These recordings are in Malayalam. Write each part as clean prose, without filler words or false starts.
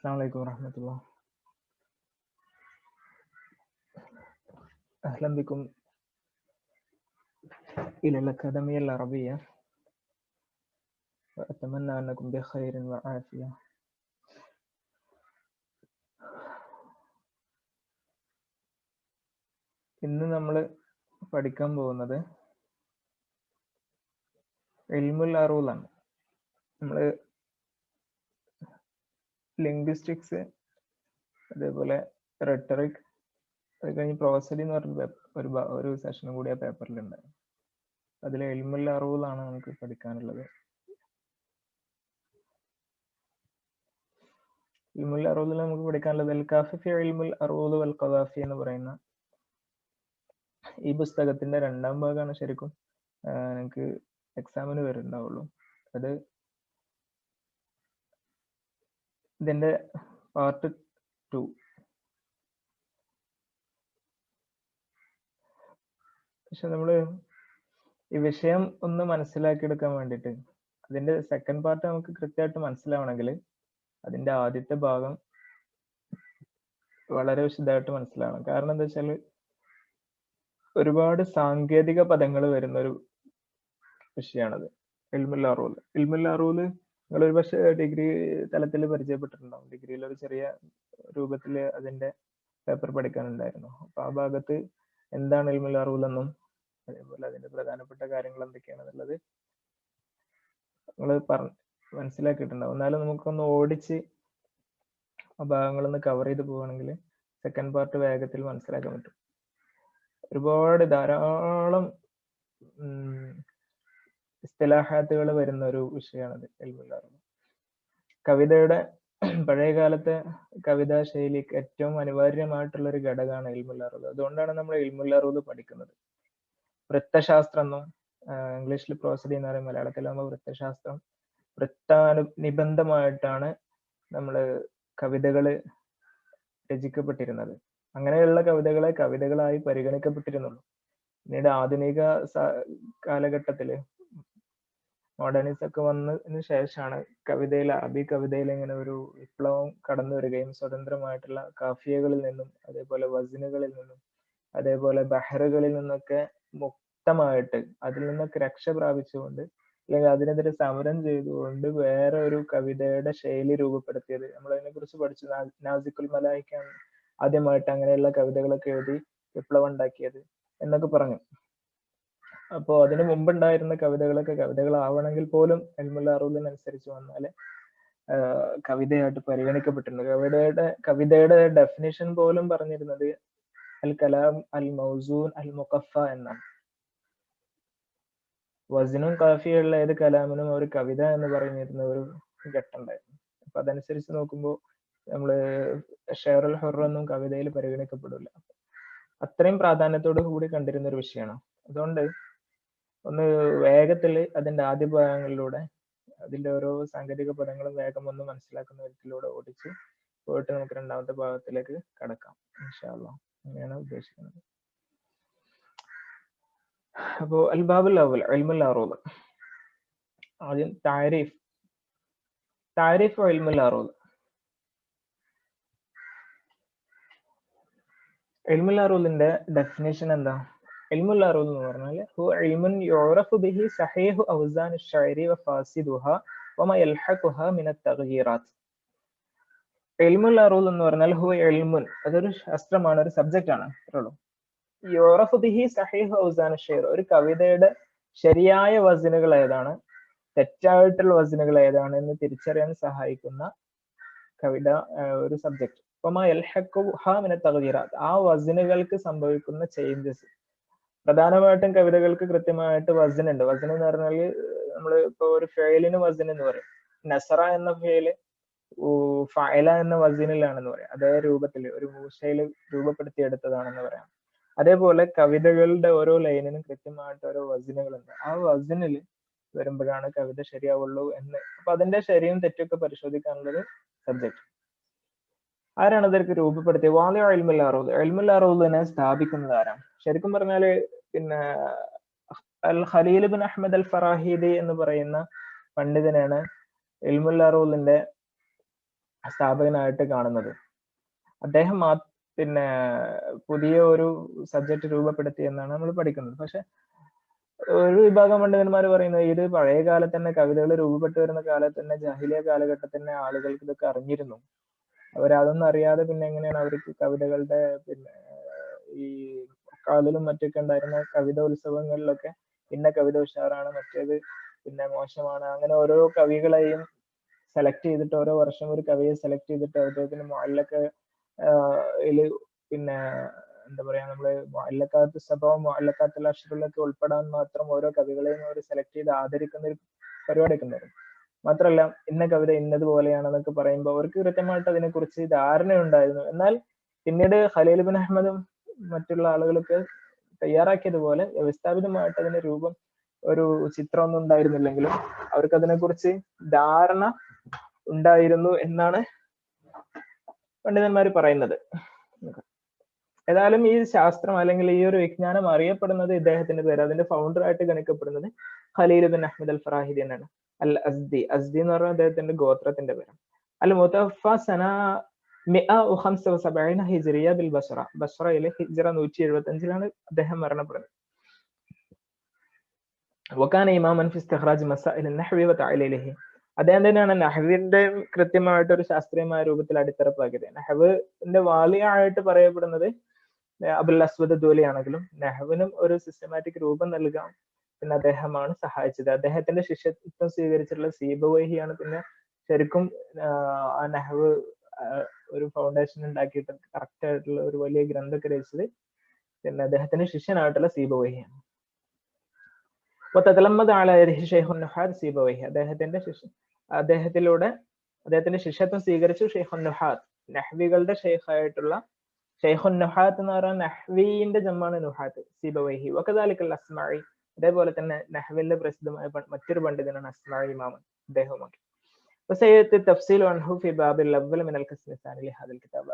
السلام عليكم ورحمة الله. أهلا بكم إلى الأكاديمية العربية، وأتمنى أنكم بخير وعافية. ഇന്ന് നമ്മൾ പഠിക്കാൻ പോകുന്നത് ഇൽമുൽ അറൂലാണ്. നമ്മൾ ലിംഗ്വിസ്റ്റിക്സ്, അതേപോലെ റെട്ടറിക്, അത് കഴിഞ്ഞ് പ്രോസഡി എന്ന് പറഞ്ഞ ഒരു സെഷനും കൂടി ആ പേപ്പറിലുണ്ട്. അതിൽ ഇൽമുൽ അറൂലാണ് നമുക്ക് പഠിക്കാനുള്ളത്. ഇൽമുൽ അറൂദിൽ നമുക്ക് പഠിക്കാനുള്ളത് അൽ കാഫി ഫി ഇൽമുൽ അറൂദ് വൽ ഖവാഫി എന്ന് പറയുന്ന ഈ പുസ്തകത്തിന്റെ രണ്ടാം ഭാഗമാണ് ശരിക്കും നിങ്ങൾക്ക് എക്സാമിന് വരുന്നുണ്ടാവുള്ളൂ. അത് ഇതിന്റെ പാർട്ട് 2. പക്ഷെ നമ്മള് ഈ വിഷയം ഒന്ന് മനസ്സിലാക്കിയെടുക്കാൻ വേണ്ടിയിട്ട് അതിന്റെ സെക്കൻഡ് പാർട്ട് നമുക്ക് കൃത്യമായിട്ട് മനസ്സിലാവണമെങ്കിൽ അതിന്റെ ആദ്യത്തെ ഭാഗം വളരെ വിശദമായിട്ട് മനസ്സിലാവണം. കാരണം എന്താ വെച്ചാൽ ഒരുപാട് സാങ്കേതിക പദങ്ങൾ വരുന്ന ഒരു വിഷയമാണത് ഇൽമുൽ അറൂദ്. ഇൽമുൽ അറൂദ് നിങ്ങൾ ഒരു പക്ഷേ ഡിഗ്രി തലത്തിൽ പരിചയപ്പെട്ടിട്ടുണ്ടാവും. ഡിഗ്രിയിൽ ഒരു ചെറിയ രൂപത്തിൽ അതിന്റെ പേപ്പർ പഠിക്കാനുണ്ടായിരുന്നു. അപ്പൊ ആ ഭാഗത്ത് എന്താണ് ഇൽമുൽ അറൂദ് എന്നും അതേപോലെ അതിന്റെ പ്രധാനപ്പെട്ട കാര്യങ്ങൾ എന്തൊക്കെയാണെന്നുള്ളത് നിങ്ങൾ മനസ്സിലാക്കിയിട്ടുണ്ടാവും. എന്നാലും നമുക്കൊന്ന് ഓടിച്ച് ആ ഭാഗങ്ങളൊന്ന് കവർ ചെയ്ത് പോവുകയാണെങ്കിൽ സെക്കൻഡ് പാർട്ട് വേഗത്തിൽ മനസ്സിലാക്കാൻ പറ്റും. ഒരുപാട് ധാരാളം ഇസ്തിലാഹാത്തുകൾ വരുന്ന ഒരു വിഷയമാണത് ഇൽമുൽ അറൂദ്. കവിതയുടെ പഴയകാലത്തെ കവിതാ ശൈലിക്ക് ഏറ്റവും അനിവാര്യമായിട്ടുള്ള ഒരു ഘടകമാണ് ഇൽമുൽ അറൂദ്. അതുകൊണ്ടാണ് നമ്മൾ ഇൽമുൽ അറൂദ് പഠിക്കുന്നത്. വൃത്തശാസ്ത്രം എന്നും ഇംഗ്ലീഷിൽ പ്രോസഡി എന്ന് പറയും, മലയാളത്തിലാകുമ്പോൾ വൃത്തശാസ്ത്രം. വൃത്താനുനിബന്ധമായിട്ടാണ് നമ്മൾ കവിതകൾ രചിക്കപ്പെട്ടിരുന്നത്. അങ്ങനെയുള്ള കവിതകളെ കവിതകളായി പരിഗണിക്കപ്പെട്ടിരുന്നുള്ളൂ. പിന്നീട് ആധുനിക കാലഘട്ടത്തില് മോഡേണിസം ഒക്കെ വന്നതിന് ശേഷമാണ് കവിതയിൽ, അറബി കവിതയിൽ ഇങ്ങനെ ഒരു വിപ്ലവം കടന്നു വരികയും സ്വതന്ത്രമായിട്ടുള്ള കാഫിയകളിൽ നിന്നും അതേപോലെ വസിനുകളിൽ നിന്നും അതേപോലെ ബഹറുകളിൽ നിന്നൊക്കെ മുക്തമായിട്ട് അതിൽ നിന്നൊക്കെ രക്ഷ പ്രാപിച്ചുകൊണ്ട് അല്ലെങ്കിൽ അതിനെതിരെ സമരം ചെയ്തുകൊണ്ട് വേറെ ഒരു കവിതയുടെ ശൈലി രൂപപ്പെടുത്തിയത്. നമ്മൾ അതിനെ കുറിച്ച് പഠിച്ചു. നാസിഖുൽ മലായിക്കാണ് ആദ്യമായിട്ട് അങ്ങനെയുള്ള കവിതകളൊക്കെ എഴുതി വിപ്ലവം ഉണ്ടാക്കിയത് എന്നൊക്കെ പറഞ്ഞു. അപ്പോൾ അതിനു മുമ്പുണ്ടായിരുന്ന കവിതകളൊക്കെ കവിതകളാവണമെങ്കിൽ പോലും ഇൽമുൽ അറൂദിനനുസരിച്ച് വന്നാല് കവിതയായിട്ട് പരിഗണിക്കപ്പെട്ടിട്ടുണ്ട്. കവിതയുടെ ഡെഫിനിഷൻ പോലും പറഞ്ഞിരുന്നത് അൽ കലാം അൽ മൗസൂൻ അൽ മുഖഫ എന്നാണ്. വസിനും കാഫിയുള്ള ഏത് കലാമിനും ഒരു കവിത എന്ന് പറഞ്ഞിരുന്ന ഒരു ഘട്ടം ഉണ്ടായിരുന്നു. അപ്പൊ അതനുസരിച്ച് നോക്കുമ്പോൾ നമ്മള് ഷെയറുൽ ഹുറൊന്നും കവിതയിൽ പരിഗണിക്കപ്പെടില്ല. അത്രയും പ്രാധാന്യത്തോടു കൂടി കണ്ടിരുന്ന ഒരു വിഷയമാണ്. അതുകൊണ്ട് ഒന്ന് വേഗത്തിൽ അതിന്റെ ആദ്യ ഭാഗങ്ങളിലൂടെ അതിന്റെ ഓരോ സാങ്കേതിക പദങ്ങളും വേഗം ഒന്ന് മനസ്സിലാക്കുന്ന വിധത്തിലൂടെ ഓടിച്ച് പോയിട്ട് നമുക്ക് രണ്ടാമത്തെ ഭാഗത്തിലേക്ക് കടക്കാം ഇൻഷാ അല്ലാഹ്. അങ്ങനെയാണ് ഉദ്ദേശിക്കുന്നത്. അപ്പോ അൽ ബാബുൽ അവ്വൽ ഇൽമുൽ അറൂദ്. ആദ്യം താരീഫ് ഇൽമുൽ അറൂദ്. ഇൽമുൽ അറൂദിന്റെ ഡെഫിനിഷൻ എന്താ? ഇൽമുൽ അറൂദ് എന്ന് പറഞ്ഞാൽ ഹുവ ഇൽമുൻ യുറഫു ബിഹി സഹീഹു ഔസാൻ അശ്ശഅരി വഫാസിദുഹ വമാ യൽഹഖുഹ മിന അത്തഗ്യീറാത്ത്. ഇൽമുൽ അറൂദ് എന്ന് പറഞ്ഞാൽ ഹുവ ഇൽമുൻ, അതൊരു ശാസ്ത്രമാണ്, ഒരു സബ്ജക്റ്റ് ആണ്. അത്രയുള്ളൂ. യുറഫു ബിഹി സഹീഹു ഔസാൻ അശ്ശഅരി, ഒരു കവിതയുടെ ശരിയായ വസനുകൾ ഏതാണ്, തെറ്റായിട്ടുള്ള വസനുകൾ ഏതാണ് എന്ന് തിരിച്ചറിയാൻ സഹായിക്കുന്ന കവിത ഒരു സബ്ജക്ട്. വമാ യൽഹഖുഹ മിന അത്തഗ്യീറാത്ത്, ആ വസനുകൾക്ക് സംഭവിക്കുന്ന ചേഞ്ചസ്. പ്രധാനമായിട്ടും കവിതകൾക്ക് കൃത്യമായിട്ട് വസൻ ഉണ്ട്. വസൻ എന്ന് പറഞ്ഞാൽ നമ്മൾ ഇപ്പൊ ഒരു ഫെയിലിന് വസൻ എന്ന് പറയും. നസറ എന്ന ഫെയില് ഫഅല എന്ന വസനിലാണെന്ന് പറയാം. അതേ രൂപത്തിൽ ഒരു മൂശയിൽ രൂപപ്പെടുത്തിയെടുത്തതാണെന്ന് പറയാം. അതേപോലെ കവിതകളുടെ ഓരോ ലൈനിനും കൃത്യമായിട്ട് ഓരോ വസനുകളുണ്ട്. ആ വസനിൽ വരുമ്പോഴാണ് കവിത ശരിയാവുള്ളൂ എന്ന്. അപ്പൊ അതിന്റെ ശരിയും തെറ്റൊക്കെ പരിശോധിക്കാനുള്ളത് സബ്ജക്ട്. ആരാണ് അതൊക്കെ രൂപപ്പെടുത്തിയത്? വാലിഉ ഇൽമുൽ അറൂദ്. ഇൽമുൽ അറൂദിനെ സ്ഥാപിക്കുന്നത് ആരാണ്? ശരിക്കും പറഞ്ഞാല് പിന്നെ അൽ ഖലീൽ ഇബ്നു അഹ്മദ് അൽ ഫറാഹിദി എന്ന് പറയുന്ന പണ്ഡിതനാണ് ഇൽമുൽ അറൂദിന്റെ സ്ഥാപകനായിട്ട് കാണുന്നത്. അദ്ദേഹം പിന്നെ പുതിയ ഒരു സബ്ജക്ട് രൂപപ്പെടുത്തി എന്നാണ് നമ്മൾ പഠിക്കുന്നത്. പക്ഷെ ഒരു വിഭാഗം പണ്ഡിതന്മാർ പറയുന്നത് ഇത് പഴയ കാലത്ത് തന്നെ കവിതകൾ രൂപപ്പെട്ടു വരുന്ന കാലത്ത് തന്നെ ജാഹിലിയ കാലഘട്ടത്തിൽ തന്നെ ആളുകൾക്ക് ഇതൊക്കെ അറിഞ്ഞിരുന്നു. അവരതൊന്നും അറിയാതെ പിന്നെ എങ്ങനെയാണ് അവർക്ക് കവിതകളുടെ പിന്നെ ഈ കാലിലും മറ്റൊക്കെ ഉണ്ടായിരുന്ന കവിത ഉത്സവങ്ങളിലൊക്കെ ഇന്ന കവിത ഉഷാറാണ്, മറ്റേത് പിന്നെ മോശമാണ്, അങ്ങനെ ഓരോ കവികളെയും സെലക്ട് ചെയ്തിട്ട് ഓരോ വർഷം ഒരു കവിയെ സെലക്ട് ചെയ്തിട്ട് അദ്ദേഹത്തിന് മുഅല്ലഖ് പിന്നെ എന്താ പറയാ, നമ്മള് മുഅല്ലഖാത്ത് സബഅ മുഅല്ലഖാത്തുൽ അശ്റിലൊക്കെ ഉൾപ്പെടാൻ മാത്രം ഓരോ കവികളെയും അവർ സെലക്ട് ചെയ്ത് ആദരിക്കുന്ന ഒരു പരിപാടിയൊക്കെ ഉണ്ടായിരുന്നു. മാത്രമല്ല ഇന്ന കവിത ഇന്നതുപോലെയാണെന്നൊക്കെ പറയുമ്പോൾ അവർക്ക് കൃത്യമായിട്ട് അതിനെക്കുറിച്ച് ധാരണയുണ്ടായിരുന്നു. എന്നാൽ പിന്നീട് ഖലീൽ ബിൻ അഹ്മദും മറ്റുള്ള ആളുകളൊക്കെ തയ്യാറാക്കിയതുപോലെ വ്യവസ്ഥാപിതമായിട്ട് അതിന്റെ രൂപം ഒരു ചിത്രമൊന്നും ഉണ്ടായിരുന്നില്ലെങ്കിലും അവർക്ക് അതിനെക്കുറിച്ച് ധാരണ ഉണ്ടായിരുന്നു എന്നാണ് പണ്ഡിതന്മാർ പറയുന്നത്. ഏതായാലും ഈ ശാസ്ത്രം അല്ലെങ്കിൽ ഈ ഒരു വിജ്ഞാനം അറിയപ്പെടുന്നത് ഇദ്ദേഹത്തിന്റെ പേര്, അതിന്റെ ഫൗണ്ടർ ആയിട്ട് ഗണിക്കപ്പെടുന്നത് ഖലീൽ ബിൻ അഹ്മദ് അൽ ഫറാഹിദി എന്നാണ്. അൽ അസ്ദി, അസ്ദി എന്ന് പറഞ്ഞാൽ അദ്ദേഹത്തിന്റെ ഗോത്രത്തിന്റെ പേര്. അൽ മുതവഫ സന 175 ഹിജ്രിയ ബിൽ ബസ്ര, ബസ്രയിലെ ഹിജ്റ 175 അദ്ദേഹം മരണപ്പെടുന്നത്. വകാന ഇമാമൻ ഫി ഇസ്തിഖ്റാജ് മസാഇൽ അൻ-നഹ്വി വതഅലീലിഹി, അദ്ദേഹം തന്നെയാണ് നഹ്വിന്റെ കൃത്യമായിട്ട് ഒരു ശാസ്ത്രീയമായ രൂപത്തിൽ അടിത്തറപ്പാക്കിയത്. നഹ്വിന്റെ വാലിയായിട്ട് പറയപ്പെടുന്നത് അബുൽ അസ്വദ് ദൂലി ആണെങ്കിലും നഹ്വിനും ഒരു സിസ്റ്റമാറ്റിക് രൂപം നൽകാൻ പിന്നെ അദ്ദേഹമാണ് സഹായിച്ചത്. അദ്ദേഹത്തിന്റെ ശിഷ്യത്വം സ്വീകരിച്ചിട്ടുള്ള സീബവൈഹിയാണ് പിന്നെ ശരിക്കും ആ നഹ്വ് ഒരു ഫൗണ്ടേഷൻ ഉണ്ടാക്കിയിട്ട് കറക്റ്റ് ആയിട്ടുള്ള ഒരു വലിയ ഗ്രന്ഥമൊക്കെ രചിച്ചത് പിന്നെ അദ്ദേഹത്തിന്റെ ശിഷ്യനായിട്ടുള്ള സീബവൈഹിയാണ്. സീബവൈഹി അദ്ദേഹത്തിന്റെ ശിഷ്യത്വം സ്വീകരിച്ചു ഷെയ്ഖുൻ നുഹാത്ത്, നഹ്വികളുടെ ഷെയ്ഖായിട്ടുള്ള ഷെയ്ഖുൻ നുഹാത്ത് എന്ന് പറയുന്ന നഹ്വിന്റെ ജമ്മാണ് നുഹാത്ത്, സീബവൈഹി. വകദാലിക്കൽ അസ്മാഇ, അതേപോലെ തന്നെ നഹ്വിന്റെ പ്രസിദ്ധമായ മറ്റൊരു പണ്ഡിതനാണ് അസ്മാഇ ഇമാം, അദ്ദേഹവുമാണ്.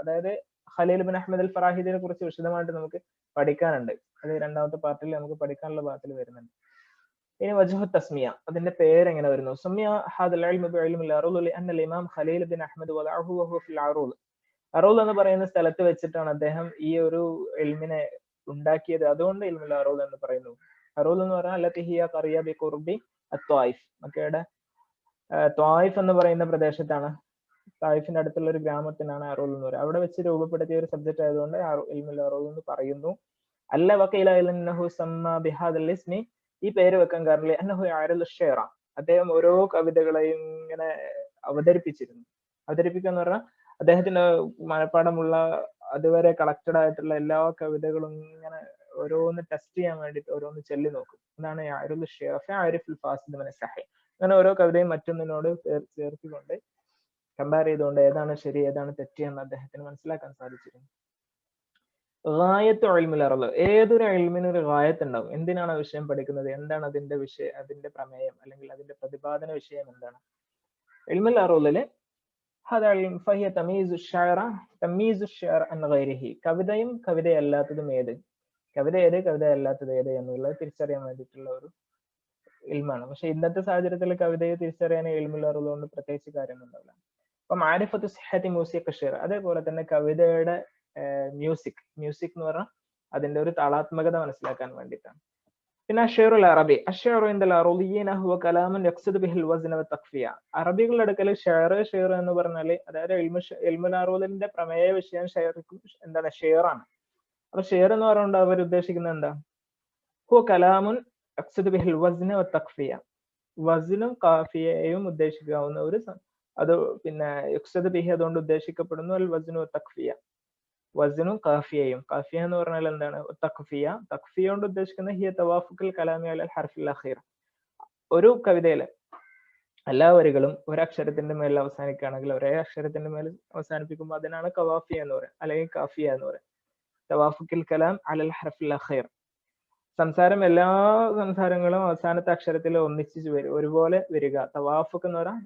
അതായത് ഖലീൽ ബിൻ അഹ്മദ് അൽ ഫറാഹിദിനെ കുറിച്ച് വിശദമായിട്ട് നമുക്ക് പഠിക്കാനുണ്ട്. അത് രണ്ടാമത്തെ പാർട്ടിൽ നമുക്ക് പഠിക്കാനുള്ള ഭാഗത്തിൽ വരുന്നുണ്ട്. ഇനി വജ്ഹു തസ്മിയ, അതിന്റെ പേര് എങ്ങനെ വരുന്നു? സമിയ ഹാദൽ ഇൽമു ബിഇൽമിൽ അറൂദ് ലിഅന്ന അൽ-ഇമാം ഖലീൽ ബിൻ അഹ്മദ് വദഅഹു വഹുവ ഫിൽ അറൂദ്. അറൂദ് എന്ന് പറയുന്ന സ്ഥലത്ത് വെച്ചിട്ടാണ് അദ്ദേഹം ഈ ഒരു ഇൽമിനെ ഉണ്ടാക്കിയത്. അതുകൊണ്ട് ഇൽമുൽ അറൂദ് എന്ന് പറയുന്നു. അറൂദ് എന്ന് പറഞ്ഞാൽ അല്ലത്തി ഹിയ ഖറിയ ബിഖുർബി അത്വായിഫ്, മക്കയുടെ ത്വായിഫ് എന്ന് പറയുന്ന പ്രദേശത്താണ്, തായിഫിന്റെ അടുത്തുള്ള ഒരു ഗ്രാമത്തിനാണ് അറൂദ് എന്ന് പറയുന്നത്. അവിടെ വെച്ച് രൂപപ്പെടുത്തിയ ഒരു സബ്ജക്ട് ആയതുകൊണ്ട് ഇൽമുൽ അറൂദ് എന്ന് പറയുന്നു. അല്ല വഖീല ഇന്നഹു സമ്മ ബിഹാദൽ ഇസ്മി, ഈ പേര് വെക്കാൻ കാരണം അന്നഹു യഅറദു അശ്ശിഅറ, അദ്ദേഹം ഓരോ കവിതകളെയും ഇങ്ങനെ അവതരിപ്പിച്ചിരുന്നു. അവതരിപ്പിക്കുക എന്ന് പറഞ്ഞാൽ അദ്ദേഹത്തിന്റെ മനപ്പാടമുള്ള അതുവരെ കളക്റ്റഡ് ആയിട്ടുള്ള എല്ലാ കവിതകളും ഇങ്ങനെ ഓരോന്ന് ടെസ്റ്റ് ചെയ്യാൻ വേണ്ടിയിട്ട് ഓരോന്ന് ചൊല്ലി നോക്കും. അതാണ് യഅറദു അശ്ശിഅറ ഫഅരിഫുൽ ഫാസിദ് മിന സഹീഹ്. അങ്ങനെ ഓരോ കവിതയും മറ്റൊന്നിനോട് ചേർത്തിക്കൊണ്ട് കമ്പയർ ചെയ്തുകൊണ്ട് ഏതാണ് ശരി ഏതാണ് തെറ്റ് എന്ന് അദ്ദേഹത്തിന് മനസ്സിലാക്കാൻ സാധിച്ചിരുന്നു. ഗായത്ത് ഇൽമുൽ അറൂദ്, ഏതൊരു ഇൽമിനും ഒരു ഗായത്ത് ഉണ്ടാവും. എന്തിനാണ് ആ വിഷയം പഠിക്കുന്നത്, എന്താണ് അതിന്റെ വിഷയം, അതിന്റെ പ്രമേയം അല്ലെങ്കിൽ അതിന്റെ പ്രതിപാദന വിഷയം എന്താണ്? ഇൽമുൽ അറൂദിലെ കവിതയും കവിതയല്ലാത്തതും ഏത്, കവിത ഏത് കവിതയല്ലാത്തത് ഏത് എന്നുള്ളത് തിരിച്ചറിയാൻ വേണ്ടിയിട്ടുള്ള ഒരു ഇൽമാണ്. പക്ഷെ ഇന്നത്തെ സാഹചര്യത്തിൽ കവിതയെ തിരിച്ചറിയാൻ ഇൽമുൽ അറൂദ് കൊണ്ട് പ്രത്യേകിച്ച് കാര്യമൊന്നുമില്ല. അപ്പൊ മാരിഫത്തു സിഹ്ഹത്തി മൂസിഖ് അശ്ശിഅർ, അതേപോലെ തന്നെ കവിതയുടെ മ്യൂസിക് എന്ന് പറഞ്ഞാൽ അതിന്റെ ഒരു താളാത്മകത മനസ്സിലാക്കാൻ വേണ്ടിയിട്ടാണ്. പിന്നെ അശ്ശിഅറുൽ അറബി, അശ്ശിഅറു ഇൻദൽ അറൂദിയ്യീന ഹുവ കലാമുൻ യഖ്സിദു ബിഹിൽ വസ്ന വതഖ്ഫിയ. അറബികളുടെ അടുക്കൽ ഷെയർ എന്ന് പറഞ്ഞാൽ അതായത് ഇൽമുൽ അറൂദിന്റെ പ്രമേയ വിഷയം എന്താണ്, ഷെയറാണ്. അപ്പൊ ഷെയർ എന്ന് പറയുന്നത് അവർ ഉദ്ദേശിക്കുന്നത് എന്താ? ഹുവ കലാമുൻ യഖ്സിദു ബിഹിൽ വസ്ന വതഖ്ഫിയ, വസ്നും കാഫിയയും ഉദ്ദേശിക്കാവുന്ന ഒരു അത് പിന്നെ യഖ്സിദു ബിഹി അതുകൊണ്ട് ഉദ്ദേശിക്കപ്പെടുന്നു അൽ വസ്നു വതഖ്ഫിയ, വസ്നും കാഫിയയും. കാഫിയ എന്ന് പറഞ്ഞാൽ എന്താണ്? തഖ്ഫിയ കൊണ്ട് ഉദ്ദേശിക്കുന്നത് ഹിയ തവാഫുൽ കലാമി അലൽ ഹർഫിൽ അഖീർ. ഒരു കവിതയിലെ എല്ലാ വരികളും ഒരക്ഷരത്തിന്റെ മേൽ അവസാനിക്കുകയാണെങ്കിൽ ഒരേ അക്ഷരത്തിന്റെ മേൽ അവസാനിപ്പിക്കുമ്പോൾ അതിനാണ് കവാഫിയ എന്ന് പറയുന്നത്, അല്ലെങ്കിൽ കാഫിയ എന്ന് പറയുന്നത്. തവാഫുൽ കലാം അലൽ ഹർഫിൽ അഖീർ, എല്ലാ സംസാരങ്ങളും അവസാനത്തെ അക്ഷരത്തിൽ ഒന്നിച്ച് വരും, ഒരുപോലെ വരിക. തവാഫുക്ക് എന്ന് പറഞ്ഞാൽ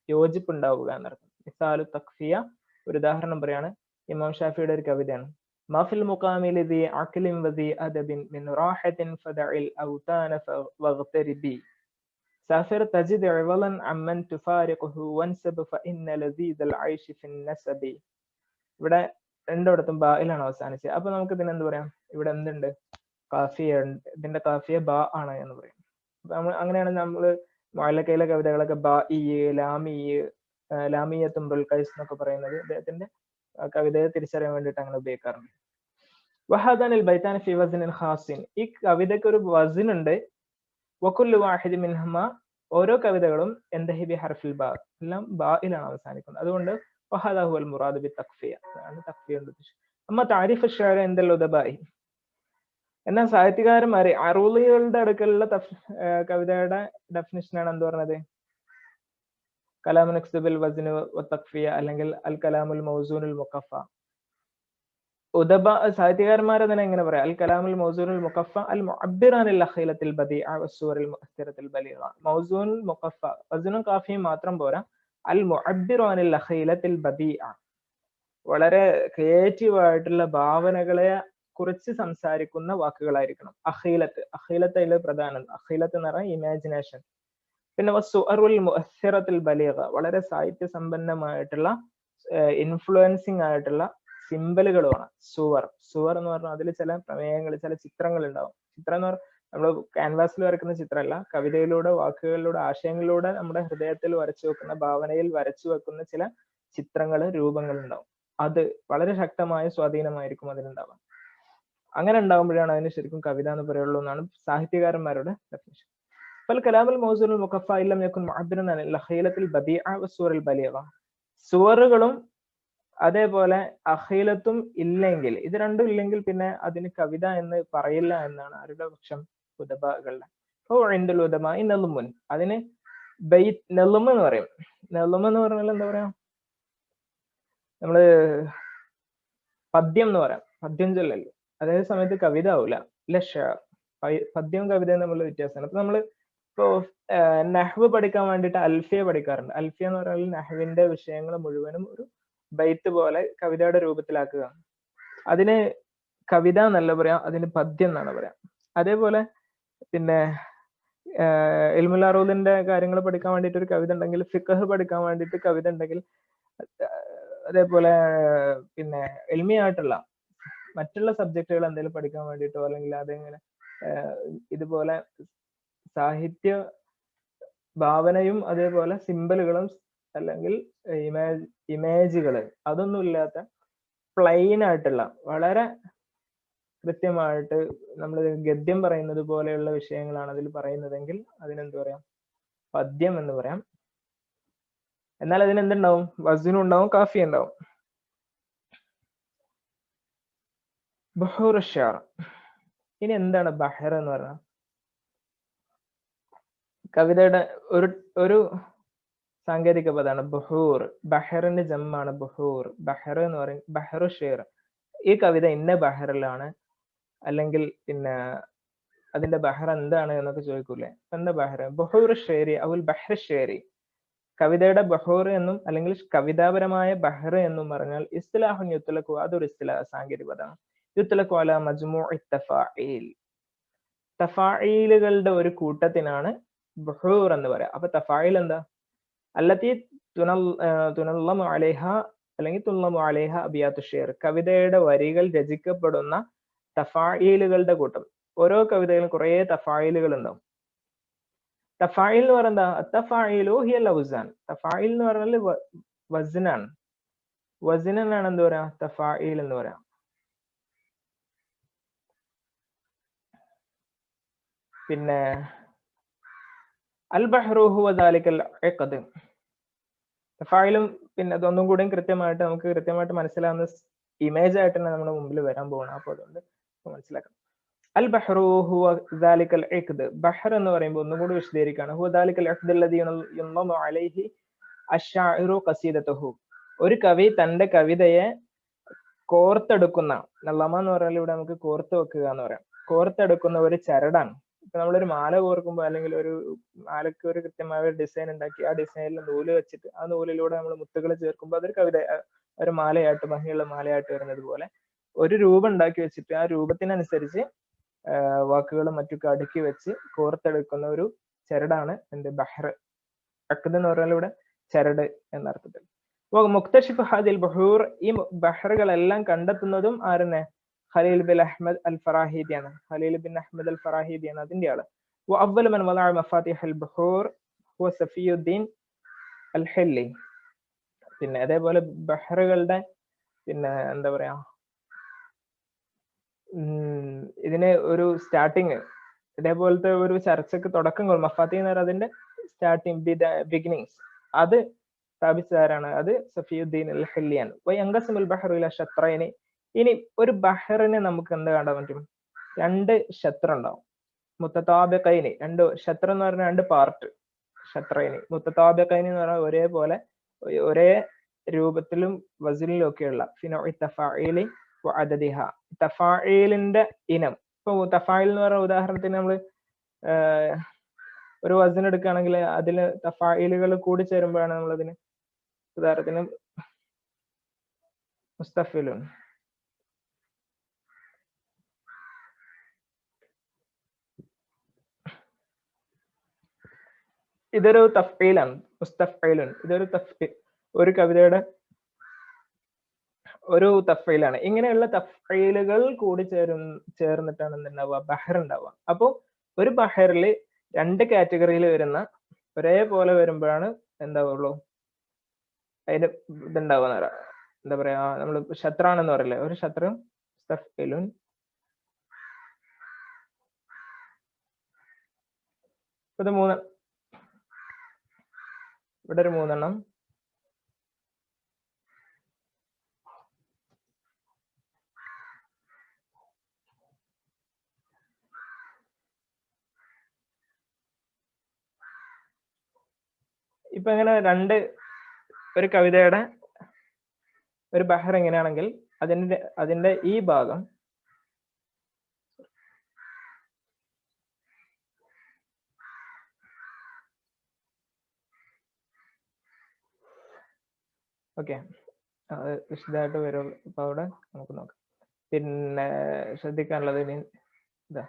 യോജിപ്പ് ഉണ്ടാവുക എന്നർത്ഥം. മിസാലു തഖ്ഫിയ, ഒരു ഉദാഹരണം പറയാണ്, ഇമാം ഷാഫിയുടെ ഒരു കവിതയാണ്. മാഫിൽ മുഖാമിൽ ദി അഖ്ലിൻ വദി അദബിൻ മിൻ റാഹത്തിൻ ഫദഇൽ ഔതാന വഗ്തരിബി. سافر تجد عوضا عمن تفارقه وانسب فإن لذيذ العيش في النسب. ഇവിടെ രണ്ടിടത്തും ബായിലാണ് അവസാനിച്ചത്. അപ്പൊ നമുക്ക് ഇതിന് എന്ത് പറയാം? ഇവിടെ എന്തുണ്ട്? കാഫിയ ഉണ്ട്. ഇതിന്റെ കാഫിയ ബാ ആണ് എന്ന് പറയും. അങ്ങനെയാണ് നമ്മൾ മുഅല്ലഖയിലെ കവിതകളൊക്കെ ലാമിയ തുംറുൽ ഖൈസ് എന്നൊക്കെ പറയുന്നത് അദ്ദേഹത്തിന്റെ കവിതയെ തിരിച്ചറിയാൻ വേണ്ടിയിട്ട് അങ്ങനെ ഉപയോഗിക്കാറുണ്ട്. വഹാദാൻ അൽ ബൈത്താൻ ഫി വസ്നിൻ ഖാസിൻ. ഈ കവിതയ്ക്ക് ഒരു വസ്ൻ ഉണ്ട്. വകുല്ലു വാഹിദി മിൻഹുമ, ഓരോ കവിതകളും എന്തഹി ബി ഹർഫിൽ ബാ, എല്ലാം ബായിലാണ് അവസാനിക്കുന്നത്. അതുകൊണ്ട് വഹാദാ ഹുവൽ മുറാദ് ബി തഖ്ഫിയ, അതാണ് തഖ്ഫിയ കൊണ്ട് ഉദ്ദേശിച്ചത്. അമ്മ താരിഫ് അശ്ശഅർ ഇൻദൽ ഉദബാഇ, എന്നാൽ സാഹിത്യകാരന്മാര് അറൂളികളുടെ അടുക്കലുള്ള കവിതയുടെ ഡെഫിനിഷനാണ് എന്ത് പറഞ്ഞത്? കലാമുൻ യക്സുബിൽ വസ്ന വതഖ്ഫിയ അല്ലെങ്കിൽ അൽ കലാമുൽ മൗസൂനുൽ മുഖഫ. സാഹിത്യകാരന്മാർ അതിനെ എങ്ങനെ പറയാം? അൽ കലാമുൽ മൗസൂനുൽ മുഖഫ അൽ മുഅബ്ബിർ അനിൽ അഖീലത്തിൽ ബദീഅ വസ്സുവറിൽ മുഅസ്സിറത്തിൽ ബലീഗ. മൗസൂനുൽ മുഖഫ വസ്നും കാഫിയും മാത്രം പോരാ, അൽ മുഅബ്ബിർ അനിൽ അഖീലത്തിൽ ബദീഅ, വളരെ ക്രിയേറ്റീവ് ആയിട്ടുള്ള ഭാവനകളെ കുറിച്ച് സംസാരിക്കുന്ന വാക്കുകളായിരിക്കണം. അഖീലത്ത് അതിൽ പ്രധാനം. അഖീലത്ത് എന്ന് പറഞ്ഞാൽ ഇമാജിനേഷൻ. പിന്നെ വസ്സുവറുൽ മുഅസ്സിറത്തിൽ ബലീഗ, വളരെ സാഹിത്യ സമ്പന്നമായിട്ടുള്ള ഇൻഫ്ലുവൻസിങ് ആയിട്ടുള്ള സിമ്പലുകളുമാണ് സുവർ എന്ന് പറഞ്ഞാൽ അതിൽ ചില പ്രമേയങ്ങൾ, ചില ചിത്രങ്ങൾ ഉണ്ടാവും. ചിത്രം എന്ന് പറഞ്ഞാൽ നമ്മൾ ക്യാൻവാസിൽ വരയ്ക്കുന്ന ചിത്രമല്ല, കവിതയിലൂടെ, വാക്കുകളിലൂടെ, ആശയങ്ങളിലൂടെ നമ്മുടെ ഹൃദയത്തിൽ വരച്ചു വെക്കുന്ന, ഭാവനയിൽ വരച്ചു വെക്കുന്ന ചില ചിത്രങ്ങൾ, രൂപങ്ങൾ ഉണ്ടാവും. അത് വളരെ ശക്തമായ സ്വാധീനമായിരിക്കും അതിനുണ്ടാവുക. അങ്ങനെ ഉണ്ടാകുമ്പോഴാണ് അതിന് ശരിക്കും കവിത എന്ന് പറയുള്ളൂ എന്നാണ് സാഹിത്യകാരന്മാരുടെ ഡെഫിനിഷൻ. കലാമുൽ മൗസൂനുൽ മുഖഫ ഇല്ലം യകുൻ മുഅബ്ബിറൻ അനിൽ അഖീലത്തിൽ ബദീഅ വസ്സുവറിൽ ബലീഗ. സുവറുകളും അതേപോലെ അഖീലത്തും ഇല്ലെങ്കിൽ, ഇത് രണ്ടും ഇല്ലെങ്കിൽ പിന്നെ അതിന് കവിത എന്ന് പറയില്ല എന്നാണ് ആരുടെ പക്ഷം? ഉദബകളുടെ. ഇൻദൽ ഉദബാഇ നളുമുൻ, അതിന് ബൈത്ത് നളും എന്ന് പറയും. നളും എന്ന് പറഞ്ഞാൽ എന്താ പറയാ? നമ്മള് പദ്യം എന്ന് പറയാം, പദ്യം ചൊല്ലല്ലോ. അതേ സമയത്ത് കവിത ആവൂല. പദ്യം കവിത തമ്മിലുള്ള വ്യത്യാസമാണ്. അപ്പൊ നമ്മള് ഇപ്പോ നഹ്വ് പഠിക്കാൻ വേണ്ടിയിട്ട് അൽഫിയ പഠിക്കാറുണ്ട്. അൽഫിയ എന്ന് പറഞ്ഞാൽ നഹ്വിന്റെ വിഷയങ്ങൾ മുഴുവനും ഒരു ബൈത്ത് പോലെ കവിതയുടെ രൂപത്തിലാക്കുക. അതിന് കവിത എന്നല്ല പറയാം, അതിന് പദ്യം എന്നാണ് പറയാം. അതേപോലെ പിന്നെ ഇൽമുൽ അറൂദിന്റെ കാര്യങ്ങൾ പഠിക്കാൻ വേണ്ടിയിട്ട് ഒരു കവിത ഉണ്ടെങ്കിൽ, ഫിഖ്ഹ് പഠിക്കാൻ വേണ്ടിയിട്ട് കവിത ഉണ്ടെങ്കിൽ, അതേപോലെ പിന്നെ ഇൽമിയായിട്ടുള്ള മറ്റുള്ള സബ്ജക്റ്റുകൾ എന്തെങ്കിലും പഠിക്കാൻ വേണ്ടിയിട്ടോ അല്ലെങ്കിൽ അതെങ്ങനെ ഇതുപോലെ സാഹിത്യ ഭാവനയും അതേപോലെ സിമ്പലുകളും അല്ലെങ്കിൽ ഇമേജുകള് അതൊന്നും ഇല്ലാത്ത പ്ലെയിൻ ആയിട്ടുള്ള വളരെ കൃത്യമായിട്ട് നമ്മൾ ഗദ്യം പറയുന്നത് പോലെയുള്ള വിഷയങ്ങളാണ് അതിൽ പറയുന്നതെങ്കിൽ അതിനെന്ത് പറയാം? പദ്യം എന്ന് പറയാം. എന്നാൽ അതിനെന്തുണ്ടാവും? വസ്നും ഉണ്ടാവും, കാഫി ഉണ്ടാവും. ബഹൂർ ഷാർ. ഇനി എന്താണ് ബഹർ എന്ന് പറഞ്ഞാൽ? കവിതയുടെ ഒരു സാങ്കേതിക പദമാണ് ബഹൂർ. ബഹറിന്റെ ജമ്മാണ് ബഹൂർ. ബഹർ എന്ന് പറയും ബഹറു ഷേർ. ഈ കവിത ഇന്ന ബഹറിലാണ്, അല്ലെങ്കിൽ പിന്നെ അതിന്റെ ബഹർ എന്താണ് എന്നൊക്കെ ചോദിക്കൂലേ? എന്താ ബഹർ? ബഹൂർ ഷേരി അവൽ ബഹർ ഷേരി. കവിതയുടെ ബഹൂർ എന്നും അല്ലെങ്കിൽ കവിതാപരമായ ബഹർ എന്നും പറഞ്ഞാൽ ഇസ്തിലാഹുൻ യുത്ലഖു, അതൊരു ഇസ്തിലാഹ സാങ്കേതിക പദമാണ്. യുത്ലഖു അലാ മജ്മൂഇ തഫാഈൽ, തഫാഈലുകളുടെ ഒരു കൂട്ടത്തിനാണ് ബഹൂർ എന്ന് പറയാം. അപ്പൊ തഫായിൽ എന്താ? അല്ലത്തി തുനല്ലമു അലൈഹ അല്ലെങ്കിൽ തുല്ലമു അലൈഹ അബിയാത്തു ഷേർ, കവിതയുടെ വരികൾ രചിക്കപ്പെടുന്ന തഫായിലുകളുടെ കൂട്ടം. ഓരോ കവിതയിലും കുറെ തഫായിലുകൾ ഉണ്ടാവും. തഫായിൽ എന്ന് പറയുന്നത് എന്താ? തഫായിലു ഹിയൽ ഔസാൻ. തഫായിൽ എന്ന് പറഞ്ഞാൽ വസ്നാണ്. വസ്നാണ് എന്താ പറയാ? തഫായിൽ എന്ന് പറയാം. പിന്നെ അൽ ബഹ്റു ഹുവ ദാലികൽ ഇഖദ്. തഫായിലും പിന്നെ അതൊന്നും കൂടി കൃത്യമായിട്ട് നമുക്ക് കൃത്യമായിട്ട് മനസ്സിലാവുന്ന ഇമേജ് ആയിട്ട് തന്നെ നമ്മുടെ മുമ്പിൽ വരാൻ പോകണം. അപ്പൊ അതുകൊണ്ട് മനസ്സിലാക്കാം. അൽ ബഹ്റു ഹുവ ദാലികൽ ഇഖദ്. ബഹർ എന്ന് പറയുമ്പോൾ ഒന്നും കൂടി വിശദീകരിക്കുകയാണ്. ഹുവ ദാലികൽ ഇഖദ് അല്ലദീ യുൻളമു അലൈഹി അശ്ശാഇറു ഖസീദതുഹു. ഒരു കവി തന്റെ കവിതയെ കോർത്തെടുക്കുന്ന, നളമ എന്ന് പറഞ്ഞാൽ ഇവിടെ നമുക്ക് കോർത്ത് വെക്കുക എന്ന് പറയാം. കോർത്തെടുക്കുന്ന ഒരു ചരടാണ്. ഇപ്പൊ നമ്മളൊരു മാല കോർക്കുമ്പോൾ അല്ലെങ്കിൽ ഒരു മാലയ്ക്ക് ഒരു കൃത്യമായ ഒരു ഡിസൈൻ ഉണ്ടാക്കി ആ ഡിസൈനിൽ നൂല് വെച്ചിട്ട് ആ നൂലിലൂടെ നമ്മൾ മുത്തുകൾ ചേർക്കുമ്പോൾ അതൊരു കവിത, ഒരു മാലയായിട്ട്, ഭംഗിയുള്ള മാലയായിട്ട് വരുന്നത് പോലെ ഒരു രൂപം ഉണ്ടാക്കി വെച്ചിട്ട് ആ രൂപത്തിനനുസരിച്ച് വാക്കുകളും മറ്റൊക്കെ അടുക്കി വെച്ച് കോർത്തെടുക്കുന്ന ഒരു ചരടാണ് എന്ത് ബഹർ. അഖദ് എന്ന് പറഞ്ഞാൽ ഇവിടെ ചരട് എന്ന അർത്ഥത്തിൽ. അപ്പോൾ മുക്തഷിഫ് ഹാദിൽ ബഹൂർ, ഈ ബഹറുകളെല്ലാം കണ്ടെത്തുന്നതും ആരെന്നെ? ഖലീൽ ബിൻ അഹ്മദ് അൽ ഫറാഹിദിയാണ്. ഖലീൽ ബിൻ അഹ്മദ് അൽ ഫറാഹിദിയാണ് അതിന്റെ ആള്. وأول من وضع مفاتيح البحور هو صفي الدين الحلي. പിന്നെ അതേപോലെ ബഹറുകളുടെ പിന്നെ എന്താ പറയാ, ഇതിന് ഒരു സ്റ്റാർട്ടിങ്, ഇതേപോലത്തെ ഒരു ചർച്ചക്ക് തുടക്കം മഫാത്തി എന്ന് പറയുന്നത് അതിന്റെ സ്റ്റാർട്ടിങ് ബിഗിനിങ്സ് അത് സ്ഥാപിച്ചതാരാണ്? അത് സഫിയുദ്ദീൻ അൽ ഹില്ലിയാണ്. വയങ്കസിമുൽ ബഹ്റു ഇലാ ഷത്രൈനി. ഇനി ഒരു ബഹറിനെ നമുക്ക് എന്ത് കാണാൻ പറ്റും? രണ്ട് ഷത്ര ഉണ്ടാവും. മുത്തതാബിഖൈനി, രണ്ട് ഷത്ര എന്ന് പറഞ്ഞാൽ രണ്ട് പാർട്ട്. ഷത്രൈനി മുത്തതാബിഖൈനി എന്ന് പറഞ്ഞാൽ ഒരേപോലെ ഒരേ രൂപത്തിലും വസിലും ഒക്കെയുള്ള ഫിനോഇ തഫാഇലി വഅദദിഹ, തഫാഇലിന്റെ ഇനം. ഇപ്പൊ തഫായിൽ എന്ന് പറഞ്ഞ ഉദാഹരണത്തിന് നമ്മൾ ഒരു വസൻ എടുക്കുകയാണെങ്കിൽ അതിൽ തഫായിലുകൾ കൂടി ചേരുമ്പോഴാണ് നമ്മളതിന്, ഉദാഹരണത്തിന് മുസ്തഫിലുൻ, ഇതൊരു തഫ്ഈലാണ്. മുസ്തഫ്ഇലുൻ ഇതൊരു ഒരു കവിതയുടെ ഒരു തഫ്ഈലാണ്. ഇങ്ങനെയുള്ള തഫ്ഈലുകൾ കൂടി ചേർന്നിട്ടാണ് എന്തുണ്ടാവുക? ബഹർ ഉണ്ടാവുക. അപ്പൊ ഒരു ബഹറിൽ രണ്ട് കാറ്റഗറിയിൽ വരുന്ന ഒരേപോലെ വരുമ്പോഴാണ് എന്താവുള്ളൂ അതിന് ഇതുണ്ടാവുക. എന്താ പറയാ, നമ്മൾ ഷത്രാണെന്ന് പറയില്ലേ, ഒരു ഷത്രം മുസ്തഫ്ഇലുൻ. ഇത് ഇവിടെ ഒരു മൂന്നെണ്ണം. ഇപ്പൊ ഇങ്ങനെ ഒരു കവിതയുടെ ഒരു ബഹർ എങ്ങനെയാണെങ്കിൽ അതിന്റെ ഈ ഭാഗം ഓക്കെ വിശദമായിട്ട് വരും. അപ്പൊ അവിടെ നമുക്ക് നോക്കാം. പിന്നെ ശ്രദ്ധിക്കാനുള്ളത് ഇതാ,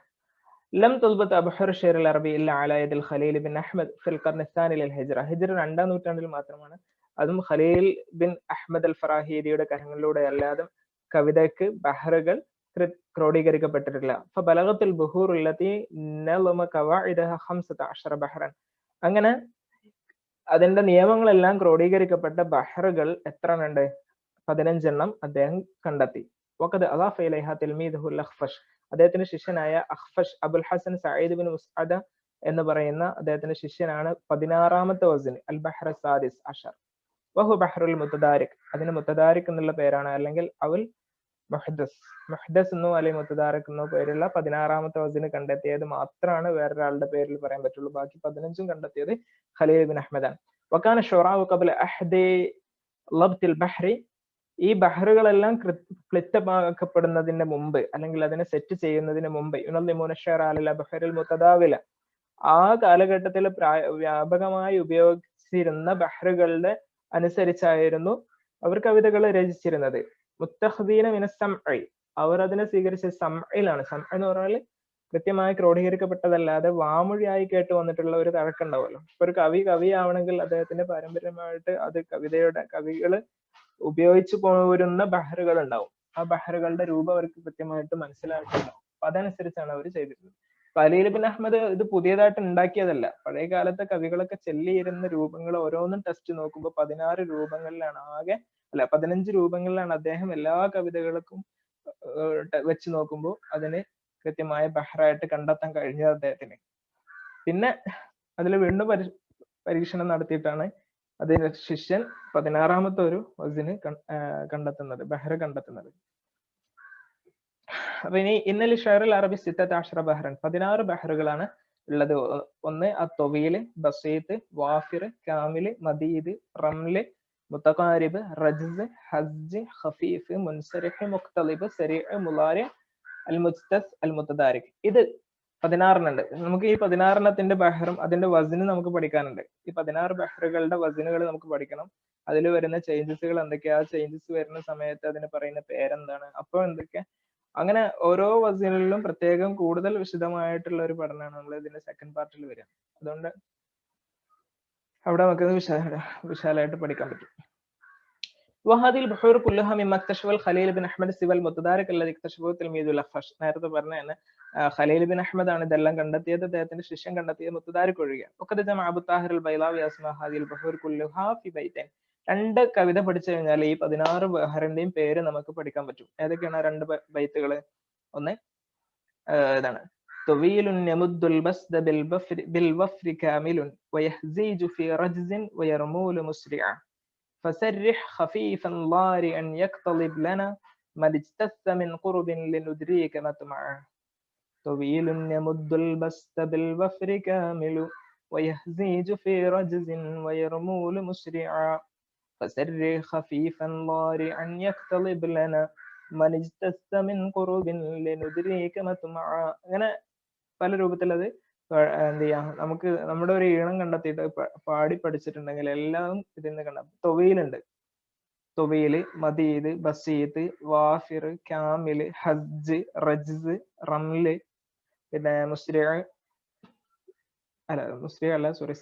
ലം തുൽബത്ത് അബ്ഹർ ഷെയർ അൽ അറബി ഇല്ല അലാ യദിൽ ഖലീൽ ബിൻ അഹ്മദ് ഫിൽ ഖർൻ الثاني للهجرة. ഹിജ്റ 2-ാം നൂറ്റാണ്ടിൽ മാത്രമാണ്, അതും ഖലീൽ ബിൻ അഹ്മദ് അൽ ഫറാഹിദിയുടെ കരങ്ങളിലൂടെ അല്ലാതെ കവിതയ്ക്ക് ബഹറുകൾ ക്രോഡീകരിക്കപ്പെട്ടിട്ടില്ല. ഫബലഗത്തുൽ ബുഹൂർ അല്ലതി നളമ ഖവാഇദഹ 15 ബഹറൻ. അങ്ങനെ അതിന്റെ നിയമങ്ങളെല്ലാം ക്രോഡീകരിക്കപ്പെട്ട ബഹറുകൾ എത്ര ഉണ്ട്? 15 എണ്ണം അദ്ദേഹം കണ്ടെത്തി. വഖദ് അളാഫ ഇലൈഹ തിൽമീദുഹു അൽ അഖ്ഫശ്. അദ്ദേഹത്തിന്റെ ശിഷ്യനായ അഖ്ഫശ് അബുൽ ഹസൻ സഈദ് ബിൻ മുസ്അദ എന്ന് പറയുന്ന അദ്ദേഹത്തിന്റെ ശിഷ്യനാണ് 16ാമത്തെ വസിൻ അൽ ബഹർ സാദിസ് അഷർ. വഹു ബഹറുൽ മുതദാരിക്. അതിന് മുതദാരിക് എന്നുള്ള പേരാണ്, അല്ലെങ്കിൽ അവൽ മുഹ്ദസ് എന്നോ അല്ലെങ്കിൽ മുതദാരിക് എന്നോ പേരുള്ള 16ാമത്തെ വസിന് കണ്ടെത്തിയത് മാത്രമാണ് വേറൊരാളുടെ പേരിൽ പറയാൻ പറ്റുള്ളൂ. ബാക്കി 15ഉം കണ്ടെത്തിയത് ഖലീൽ ബിൻ അഹ്മദാൻ. വകാന ശുറാഉ ഖബ്ല അഹ്ദി ലബ്തിൽ ബഹ്രി. ഈ ബഹറുകളെല്ലാം ക്ലിപ്തമാക്കപ്പെടുന്നതിന് മുമ്പ്, അല്ലെങ്കിൽ അതിനെ സെറ്റ് ചെയ്യുന്നതിന് മുമ്പ്, യുനല്ലിമൂന ശഅറ അലൽ ബഹറിൽ മുതദാവില, ആ കാലഘട്ടത്തിൽ വ്യാപകമായി ഉപയോഗിച്ചിരുന്ന ബഹറുകളുടെ അനുസരിച്ചായിരുന്നു അവർ കവിതകൾ രചിച്ചിരുന്നത്. മുത്തഖദീന മിന സംഇ, അവർ അതിനെ സ്വീകരിച്ച സംഇലാണ്. സം എന്ന് പറഞ്ഞാൽ കൃത്യമായി ക്രോഡീകരിക്കപ്പെട്ടതല്ലാതെ വാമൊഴിയായി കേട്ട് വന്നിട്ടുള്ള ഒരു തഴക്കുണ്ടാവുമല്ലോ. ഇപ്പൊ ഒരു കവി ആവണമെങ്കിൽ അദ്ദേഹത്തിന്റെ പാരമ്പര്യമായിട്ട് അത് കവികൾ ഉപയോഗിച്ചു പോരുന്ന ബഹറുകൾ ഉണ്ടാവും. ആ ബഹറുകളുടെ രൂപം അവർക്ക് കൃത്യമായിട്ട് മനസ്സിലായിട്ടുണ്ടാവും. അപ്പൊ അതനുസരിച്ചാണ് അവർ ചെയ്തിരുന്നത്. ഖലീൽ ബിൻ അഹ്മദ് ഇത് പുതിയതായിട്ട് ഉണ്ടാക്കിയതല്ല. പഴയ കാലത്തെ കവികളൊക്കെ ചൊല്ലിയിരുന്ന രൂപങ്ങൾ ഓരോന്നും ടെസ്റ്റ് നോക്കുമ്പോൾ 16 രൂപങ്ങളിലാണ് 15 രൂപങ്ങളിലാണ് അദ്ദേഹം എല്ലാ കവിതകൾക്കും വെച്ച് നോക്കുമ്പോൾ അതിന് കൃത്യമായ ബഹറായിട്ട് കണ്ടെത്താൻ കഴിഞ്ഞത് അദ്ദേഹത്തിന്. പിന്നെ അതിൽ വീണ്ടും പരീക്ഷണം നടത്തിയിട്ടാണ് അതിന്റെ ശിഷ്യൻ 16ാമത്തെ ഒരു വസിന് കണ്ടെത്തുന്നത്, ബഹർ കണ്ടെത്തുന്നത്. അപ്പൊ ഇനി ഇന്നലെ ഷെയറിൽ അറബി 16 ബഹ്റൻ, 16 ബഹറുകളാണ് ഉള്ളത്. ഒന്ന് അത്തൊവീല്, ബസീത്ത്, വാഫിർ, കാമില്, മദീദ്, റംല്, മുത്തഖാരിബ്, റജ്സ്, ഹജ്ജ്, ഖഫീഫ്, മുൻസരിഹ്, മുഖ്തലിബ്, സരീഅ്, മുലാരി, അൽ മുജ്തസ്, അൽ മുതദാരിക്. ഇത് 16 ഉണ്ട്. നമുക്ക് ഈ 16 ബഹറും അതിന്റെ വസിന് നമുക്ക് പഠിക്കാനുണ്ട്. ഈ 16 ബഹറുകളുടെ വസിനുകൾ നമുക്ക് പഠിക്കണം. അതിൽ വരുന്ന ചേഞ്ചസുകൾ എന്തൊക്കെയാ, ചേഞ്ചസ് വരുന്ന സമയത്ത് അതിന് പറയുന്ന പേരെന്താണ്, അപ്പൊ എന്തൊക്കെ അങ്ങനെ ഓരോ വസീലിലും പ്രത്യേകം കൂടുതൽ വിശദമായിട്ടുള്ള ഒരു പഠനമാണ് നമ്മൾ ഇതിന്റെ സെക്കൻഡ് പാർട്ടിൽ വരിക. അതുകൊണ്ട് അവിടെ നമുക്ക് വിശാലമായിട്ട് പഠിക്കാൻ പറ്റും. وهذه البحور كلها مما اكتشف الخليل بن احمد السوى المتدارك الذي اكتشفه تلميذ الأخفش. നേരത്തെ പറഞ്ഞ ഖലീൽ ബിൻ അഹ്മദ് ആണ് ഇതെല്ലാം കണ്ടെത്തിയത്, അദ്ദേഹത്തിന്റെ ശിഷ്യൻ കണ്ടെത്തിയത് മുത്തദാരിക് ഒഴികെ. وقد جمع أبو طاهر البيضاوي أسماء هذه البحور كلها في بيتين. രണ്ട് കവിത പഠിച്ചു കഴിഞ്ഞാൽ ഈ 16 ബഹറിന്റെയും പേര് നമുക്ക് പഠിക്കാൻ പറ്റും. ഏതൊക്കെയാണ് രണ്ട് ബൈത്തുകൾ? ഒന്ന് ഇതാണ്: طويل يمد البسد بالوفر كامل ويهزيج في رجز ويرمول مسرعا فسرح خفيفا ضارعا يقتلب لنا من اجتث من قرب لندريك مطمعا. طويل يمد البسد بالوفر كامل ويهزيج في رجز ويرمول مسرعا فسرح خفيفا ضارعا يقتلب لنا من اجتث من قرب لندريك مطمعا. അങ്ങനെ പല രൂപത്തിൽ അത് എന്ത് ചെയ്യാം, നമുക്ക് നമ്മുടെ ഒരു ഈണം കണ്ടെത്തിയിട്ട് പാടി പഠിച്ചിട്ടുണ്ടെങ്കിൽ എല്ലാം ഇതിന്ന് കണ്ട. തൊവീലുണ്ട്, തൊവീല്, മദീദ്, ബസീദ്, വാഫിർ, കാമില്, ഹജ്ജ്, റജ്സ്, റംല്, പിന്നെ മുസ്രിഅ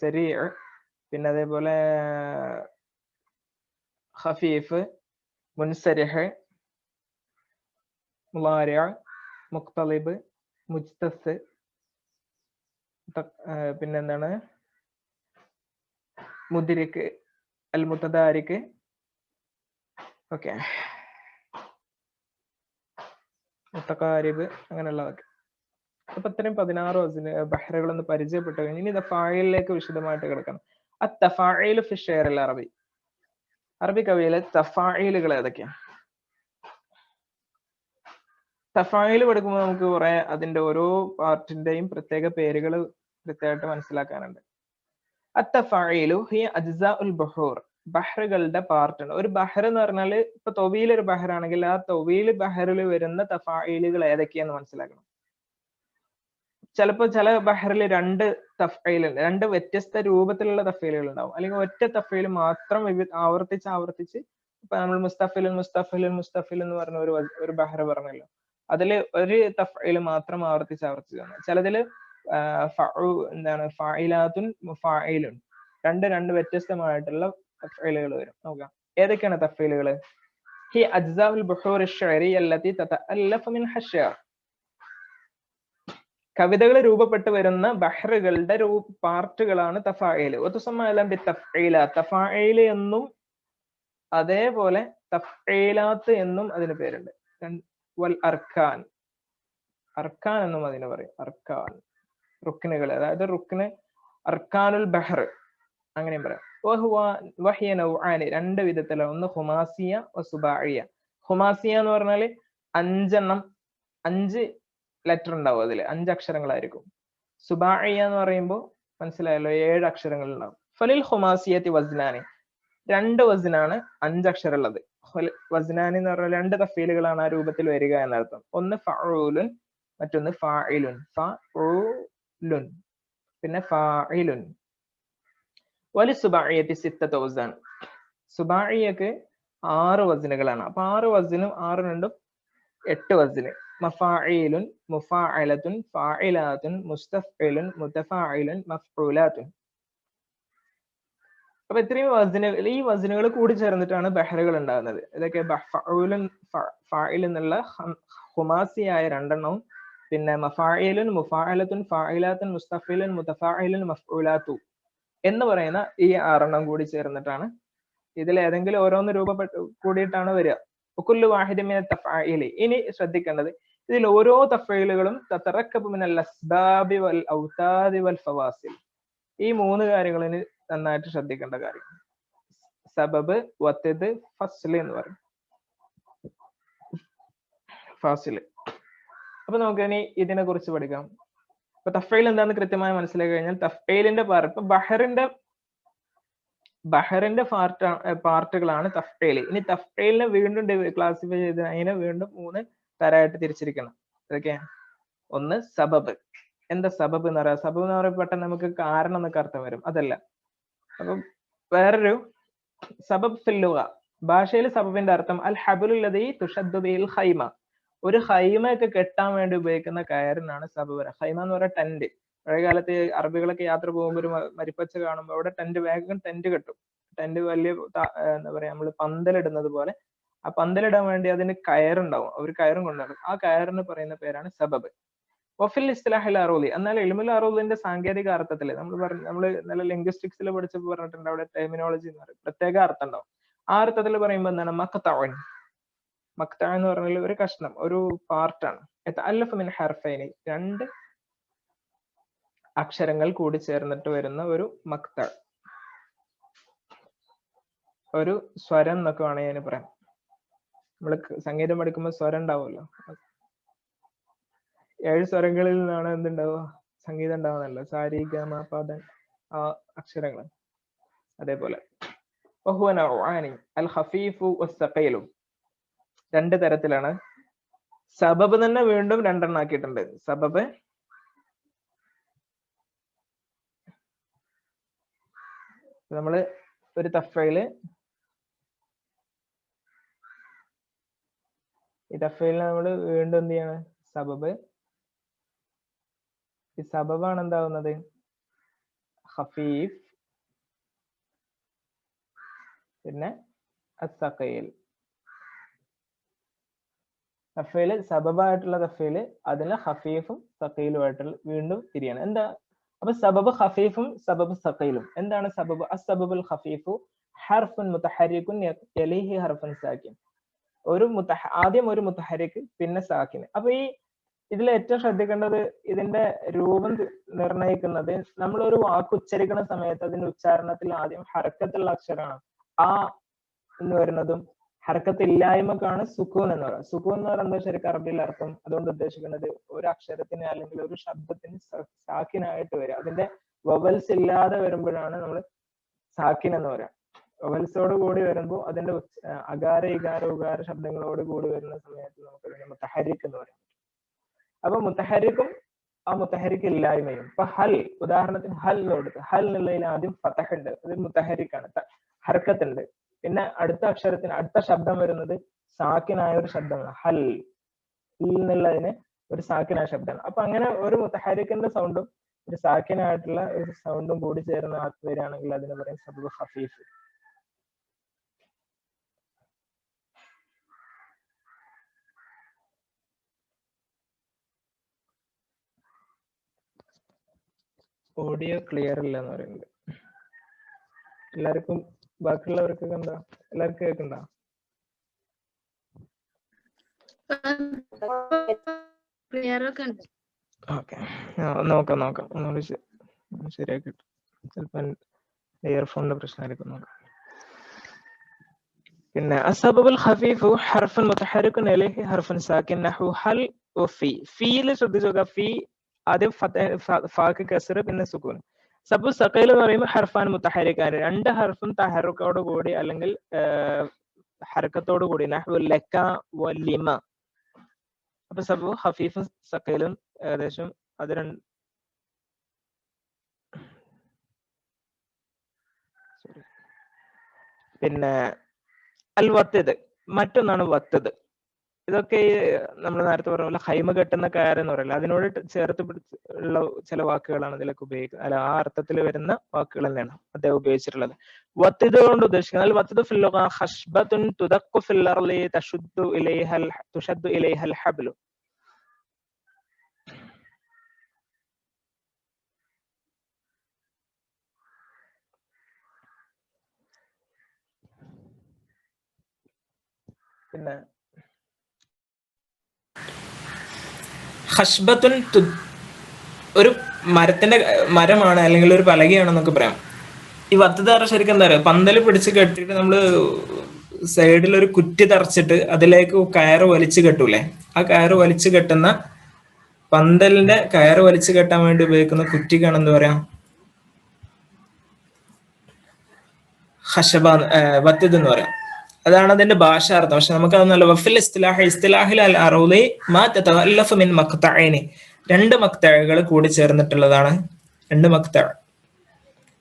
സരീഅ, പിന്നെ അതേപോലെ ഖഫീഫ്, മുൻസരിഹ്, മുളാരിഅ, മുഖ്തലിബ്, മുജ്തസ്, പിന്നെന്താണ് മുദ്രിക്, അൽ മുതദാരിക്. ഓക്കെ, മുത്തഖാരിബ്, അങ്ങനെയുള്ളതൊക്കെ. അപ്പൊ ഇത്രയും 16 ബഹ്റുകളൊന്ന് പരിചയപ്പെട്ടു കഴിഞ്ഞു. ഇനി തഫായിലിലേക്ക് വിശദമായിട്ട് കിടക്കണം. അത്തഫായിലു ഫി ഷെയർ അൽ അറബി. അറബി കവിയിലെ തഫായിലുകൾ ഏതൊക്കെയാണ്? തഫായിൽ പഠിക്കുമ്പോൾ നമുക്ക് കുറെ അതിന്റെ ഓരോ പാർട്ടിന്റെയും പ്രത്യേക പേരുകൾ കൃത്യമായിട്ട് മനസ്സിലാക്കാനുണ്ട്. അത്തഫായിലു ഹിയ അജ്സാഉൽ ബുഹൂർ. ബഹ്റുകളുടെ പാർട്ടാണ്. ഒരു ബഹർ എന്ന് പറഞ്ഞാൽ ഇപ്പൊ തൊവീൽ ഒരു ബഹറാണെങ്കിൽ ആ തൊവീൽ ബഹറിൽ വരുന്ന തഫായിലുകൾ ഏതൊക്കെയാന്ന് മനസ്സിലാക്കണം. ചിലപ്പോൾ ചില ബഹറിൽ രണ്ട് തഫ്ഈലുണ്ട്, രണ്ട് വ്യത്യസ്ത രൂപത്തിലുള്ള തഫ്ഈലുകൾ ഉണ്ടാവും. അല്ലെങ്കിൽ ഒറ്റ തഫ്ഈൽ മാത്രം ആവർത്തിച്ച് ഇപ്പൊ നമ്മൾ മുസ്തഫിൽ എന്ന് പറഞ്ഞ ഒരു ബഹർ പറഞ്ഞല്ലോ, അതിൽ ഒരു തഫ്ഈൽ മാത്രം ആവർത്തിച്ച് ചിലതില് എന്താണ് ഫായിലാത്തുൻ മുഫായിലുൻ, രണ്ട് വ്യത്യസ്തമായിട്ടുള്ള തഫ്ഈലുകൾ വരും. നോക്കാം ഏതൊക്കെയാണ് തഫ്ഈലുകൾ. ഹി അജ്സാഉൽ ബുഹൂർ അശ്ശഅരി അല്ലതി തതഅല്ലഫു മിൻ ഹശ്ശഅ. കവിതകൾ രൂപപ്പെട്ടു വരുന്ന ബഹ്റുകളുടെ പാർട്ടുകളാണ് തഫായിൽ. തഫായിൽ എന്നും അതേപോലെ തഫ്ഈലാത്ത് എന്നും അതിന് പേരുണ്ട്. വൽ അർക്കാൻ, അർക്കാൻ എന്നും അതിന് പറയും. അർക്കാൻ റുക്നുകൾ, അതായത് റുക്ന്, അർക്കാനുൽ ബഹർ അങ്ങനെയും പറയാം. വഹിയ നൗആനി, രണ്ട് വിധത്തിലാണ്. ഒന്ന് ഖുമാസിയ വസുബാഇയ. ഖുമാസിയ എന്ന് പറഞ്ഞാൽ 5 ലെറ്റർ ഉണ്ടാവും, അതിൽ 5 അക്ഷരങ്ങളായിരിക്കും. സുബാഇയ എന്ന് പറയുമ്പോൾ മനസ്സിലായല്ലോ, 7 അക്ഷരങ്ങൾ ഉണ്ടാവും. ഫലിൽ ഖുമാസിയത്തി വസ്നാനി, 2 വസ്നാണ് 5 അക്ഷരം ഉള്ളത്. വസ്നാനി എന്ന് പറഞ്ഞാൽ 2 തഫ്ഈലുകളാണ് ആ രൂപത്തിൽ വരിക എന്നർത്ഥം. ഒന്ന് ഫഊലുൻ, മറ്റൊന്ന് ഫാഇലുൻ. ഫഊലുൻ പിന്നെ ഫാഇലുൻ. വലി സുബാഇയത്തി 6 വസ്നാൻ. സുബാഇയക്ക് 6 വസ്നുകളാണ്. അപ്പൊ 6 വസ്നും 6 2 8 വസ്ന്. മഫാഇലുൻ, മുഫാഅലത്തുൻ, ഫാഇലാത്തുൻ, മുസ്തഫ്ഇലുൻ, മുതഫാഇലുൻ, മഫ്ഊലാത്തുൻ. അപ്പൊ ഇത്രയും വസ്നുകൾ, ഈ വസ്നുകൾ കൂടി ചേർന്നിട്ടാണ് ബഹറുകൾ ഉണ്ടാകുന്നത്. ഇതൊക്കെ ഫഊലുൻ, ഫാഇൽ എന്നുള്ള ഖുമാസിയായ 2 എണ്ണവും, പിന്നെ മഫാഇലുൻ, മുഫാഅലത്തുൻ, ഫാഇലാത്തുൻ, മുസ്തഫ്ഇലുൻ, മുതഫാഇലുൻ, മഫ്ഊലാത്തു എന്ന് പറയുന്ന ഈ 6 എണ്ണം കൂടി ചേർന്നിട്ടാണ് ഇതിൽ ഏതെങ്കിലും ഓരോന്ന് കൂടിയിട്ടാണ് വരിക. കുല്ലു വാഹിദിൻ മിന തഫ്ഈലി. ഇനി ശ്രദ്ധിക്കേണ്ടത്, ഇതിൽ ഓരോ തഫ്ഈലുകളും തതറക്കബു മിനൽ അസ്ബാബി വൽ ഔതാദി വൽ ഫവാസിൽ. ഈ 3 കാര്യങ്ങളിന് നന്നായിട്ട് ശ്രദ്ധിക്കേണ്ട കാര്യം. സബബ്, വത്ദ്, ഫസ്ൽ എന്ന് പറയും. ഫാസില്. അപ്പൊ നമുക്ക് ഇനി ഇതിനെ കുറിച്ച് പഠിക്കാം. അപ്പൊ തഫ്ഈൽ എന്താണെന്ന് കൃത്യമായി മനസ്സിലാക്കി കഴിഞ്ഞാൽ തഫ്ഈലിന്റെ ഇപ്പൊ ബഹറിന്റെ പാർട്ടുകളാണ് തഫ്ഈൽ. ഇനി തഫ്ഈലിനെ വീണ്ടും ക്ലാസിഫൈ ചെയ്ത് അതിനെ വീണ്ടും 3 തരമായിട്ട് തിരിച്ചിരിക്കണം. ഇതൊക്കെ ഒന്ന് സബബ്. എന്താ സബബ് എന്ന് പറയാം? സബബ് എന്ന് പറയപ്പെട്ട നമുക്ക് കാരണം എന്നൊക്കെ അർത്ഥം വരും, അതല്ല. അപ്പൊ വേറൊരു സബബ് ഫിൽ ലുഗ, ഭാഷയിൽ സബബിന്റെ അർത്ഥം അൽ ഹബ്ലുല്ലദീ തുഷദ്ദു ബിഹിൽ ഖൈമ, ഒരു ഹൈമയൊക്കെ കെട്ടാൻ വേണ്ടി ഉപയോഗിക്കുന്ന കയറിനാണ് സബബ്. ഹൈമ എന്ന് പറയുന്ന ടെന്റ്. പഴയകാലത്ത് അറബികളൊക്കെ യാത്ര പോകുമ്പോൾ ഒരു മരിപ്പച്ച കാണുമ്പോൾ അവിടെ വേഗം ടെന്റ് കെട്ടും. ടെന്റ് വലിയ എന്താ പറയാ, നമ്മൾ പന്തലിടുന്നത് പോലെ ആ പന്തലിടാൻ വേണ്ടി അതിന് കയറുണ്ടാവും, ഒരു കയറും കൊണ്ടുനടക്കും. ആ കയറിന് പറയുന്ന പേരാണ് സബബ്. വഫിൽ ഇസ്തിലാഹിൽ അറൂലി, എന്നാൽ ഇൽമുൽ അറൂലിന്റെ സാങ്കേതിക അർത്ഥത്തിൽ നമ്മൾ നല്ല ലിംഗ്വിസ്റ്റിക്സിൽ പഠിച്ചപ്പോൾ പറഞ്ഞിട്ടുണ്ട്, അവിടെ ടെർമിനോളജി എന്ന് പറയും, പ്രത്യേക അർത്ഥം ഉണ്ടാവും. ആ അർത്ഥത്തിൽ പറയുമ്പോൾ എന്താണ് മഖ്തഉൻ. മഖ്തഅ എന്ന് പറഞ്ഞാൽ ഒരു കഷ്ണം, ഒരു പാർട്ടാണ്. യതഅല്ലഫു മിൻ ഹർഫൈനി, രണ്ട് അക്ഷരങ്ങൾ കൂടി ചേർന്നിട്ട് വരുന്ന ഒരു മഖ്തഅ, ഒരു സ്വരം എന്നൊക്കെ വേണമെങ്കിൽ അതിന് പറയാം. നമ്മൾ സംഗീതം പഠിക്കുമ്പോൾ സ്വരം ഉണ്ടാവുമല്ലോ, 7 സ്വരങ്ങളിൽ നിന്നാണ് എന്തുണ്ടാവുക, സംഗീതം ഉണ്ടാവുന്നല്ലോ, സാരി ഗമ പദ ആ അക്ഷരങ്ങൾ. അതേപോലെ വഹുവ നൗആനി അൽ ഖഫീഫു വസ്സഖീലു, രണ്ട് തരത്തിലാണ്. സബബ് തന്നെ വീണ്ടും രണ്ടെണ്ണം ആക്കിയിട്ടുണ്ട്. സബബ് നമ്മള് ഒരു തഫ്ഈല്, ഈ തഫ്ഈലിനെ നമ്മള് വീണ്ടും എന്ത് ചെയ്യാണ്, സബബ്. ഈ സബബാണ് എന്താവുന്നത്, ഖഫീഫ്, പിന്നെ അസ്സഖീൽ. തഫ്ഈല് സബബായിട്ടുള്ള തഫ്ഈല് അതിന് ഖഫീഫും സഖീലുമായിട്ടുള്ള വീണ്ടും തിരിയാണ്. എന്താ അപ്പൊ സബബ് ഖഫീഫും സബബ് സഖീലും. എന്താണ് സബബ്? അസ്സബബുൽ ഖഫീഫു ഹർഫുൻ മുതഹരികുൻ യലിഹി ഹർഫുൻ സാകിൻ. ആദ്യം ഒരു മുതഹരിക് പിന്നെ സാക്കിൻ. അപ്പൊ ഈ ഇതിൽ ഏറ്റവും ശ്രദ്ധിക്കേണ്ടത്, ഇതിന്റെ രൂപം നിർണയിക്കുന്നത്, നമ്മൾ ഒരു വാക്ക് ഉച്ചരിക്കുന്ന സമയത്ത് അതിന്റെ ഉച്ചാരണത്തിൽ ആദ്യം ഹർക്കത്തുള്ള അക്ഷരമാണ് ആ എന്ന് വരുന്നതും, ഹർക്കത്ത് ഇല്ലായ്മക്കാണ് സുക്കൂൻ എന്ന് പറയുന്നത്. സുക്കൂൻ എന്ന് പറയുന്നത് ശരിക്കും അറബിയിൽ അർത്ഥം, അതുകൊണ്ട് ഉദ്ദേശിക്കുന്നത് ഒരു അക്ഷരത്തിന് അല്ലെങ്കിൽ ഒരു ശബ്ദത്തിന് സാക്കിനായിട്ട് വരിക. അതിന്റെ വവൽസ് ഇല്ലാതെ വരുമ്പോഴാണ് നമ്മൾ സാക്കിൻ എന്ന് പറയാം. വവൽസോട് കൂടി വരുമ്പോൾ അതിന്റെ അകാര ഇകാര ഉകാര ശബ്ദങ്ങളോട് കൂടി വരുന്ന സമയത്ത് നമുക്ക് മുതഹരിക് എന്ന് പറയാം. അപ്പൊ മുതഹരിക്കും ആ മുതഹരിക് ഇല്ലായ്മയും. ഇപ്പൊ ഹൽ, ഉദാഹരണത്തിന് ഹൽ എന്ന് കൊടുത്ത്, ഹൽ എന്നുള്ളതിൽ ആദ്യം ഫതഹ് ഉണ്ട്, അത് മുതഹരിക്കാണ്, ഹർക്കത്തുണ്ട്. പിന്നെ അടുത്ത അക്ഷരത്തിന് അടുത്ത ശബ്ദം വരുന്നത് സാക്കിനായ ഒരു ശബ്ദമാണ്, ഹൽ എന്നുള്ളതിന് ഒരു സാക്കിനായ ശബ്ദമാണ്. അപ്പൊ അങ്ങനെ ഒരു മുതഹരിക്കിന്റെ സൗണ്ടും ഒരു സാക്കിനായിട്ടുള്ള ഒരു സൗണ്ടും കൂടി ചേർന്ന് വരികയാണെങ്കിൽ അതിന് പറയും സബബ് ഖഫീഫ്. ഓഡിയോ ക്ലിയർ ഇല്ല എന്ന് പറയുന്നത്. എല്ലാവർക്കും, ബാക്കിയുള്ളവർക്കൊക്കെ എന്താ, എല്ലാവർക്കും കേൾക്കണ്ട? ഓക്കെ, നോക്കാം ഒന്നുകൂടി ശരിയാക്കി. ചിലപ്പോൾ ഇയർഫോണിന്റെ പ്രശ്നമായിരിക്കും. നോക്കാം. പിന്നെ അസ്സബബുൽ ഖഫീഫു ഹർഫുൻ മുതഹരികുൻ ഇലൈഹി ഹർഫുൻ സാകിൻ നഹു ഹൽ വഫി. ഫീൽ ശ്രദ്ധിച്ചോക്കുക, ഫീ ആദ്യം ഫാക്ക് കസ്ർ പിന്നെ സുകൂൻ. സബബ് സഖീൽ എന്ന് പറയുമ്പോൾ ഹർഫാൻ മുതഹരിക്കാൻ, രണ്ട് ഹർഫും തഹറുക്കോട് കൂടി അല്ലെങ്കിൽ ഹർക്കത്തോട് കൂടി, നഹ്വു ലക വലിമ. അപ്പൊ സബബ് ഖഫീഫും സഖീലും ഏകദേശം അത് പിന്നെ അൽ വത്തദ്, മറ്റൊന്നാണ് വത്തദ്. ഇതൊക്കെ നമ്മൾ നേരത്തെ പറഞ്ഞ പോലെ ഹൈമ കെട്ടുന്ന കയർ എന്ന് പറയില്ല, അതിനോട് ചേർത്ത് ഉള്ള ചില വാക്കുകളാണ് ഇതിലൊക്കെ ഉപയോഗിക്കുന്നത്. അല്ല, ആ അർത്ഥത്തിൽ വരുന്ന വാക്കുകൾ തന്നെയാണ് അദ്ദേഹം ഉപയോഗിച്ചിട്ടുള്ളത്. വത്തദ് കൊണ്ട് ഉദ്ദേശിക്കുന്നത് വത്തദ് ഫിൽ ലുഗ ഖശ്ബത്തുൻ തുദഖു ഫിൽ അർളി തുഷദ്ദു ഇലൈഹൽ ഹബ്ലു. പിന്നെ ഖശ്ബത്തുൻ ഒരു മരമാണ് അല്ലെങ്കിൽ ഒരു പലകയാണെന്നൊക്കെ പറയാം. ഈ വത്തദ് ശരിക്കും എന്താ പറയുക, പന്തല് പിടിച്ച് കെട്ടിയിട്ട് നമ്മള് സൈഡിൽ ഒരു കുറ്റി തറച്ചിട്ട് അതിലേക്ക് കയറ് വലിച്ചു കെട്ടൂലേ, ആ കയറ് വലിച്ചു കെട്ടുന്ന പന്തലിന്റെ കയറ് വലിച്ചു കെട്ടാൻ വേണ്ടി ഉപയോഗിക്കുന്ന കുറ്റിക്കാണ് എന്താ പറയാ, ഖശബ, വത്തദ് എന്ന് പറയാം. അതാണ് അതിന്റെ ഭാഷാർത്ഥം. പക്ഷെ നമുക്കതൊന്നല്ല. വഫിൽ ഇസ്തിലാഹിൽ അൽ അറൂലി മാ തതഅല്ലഫു മിൻ മഖ്തഅൈനി, രണ്ട് മഖ്തഅകൾ കൂടി ചേർന്നിട്ടുള്ളതാണ്. രണ്ട് മഖ്തഅ,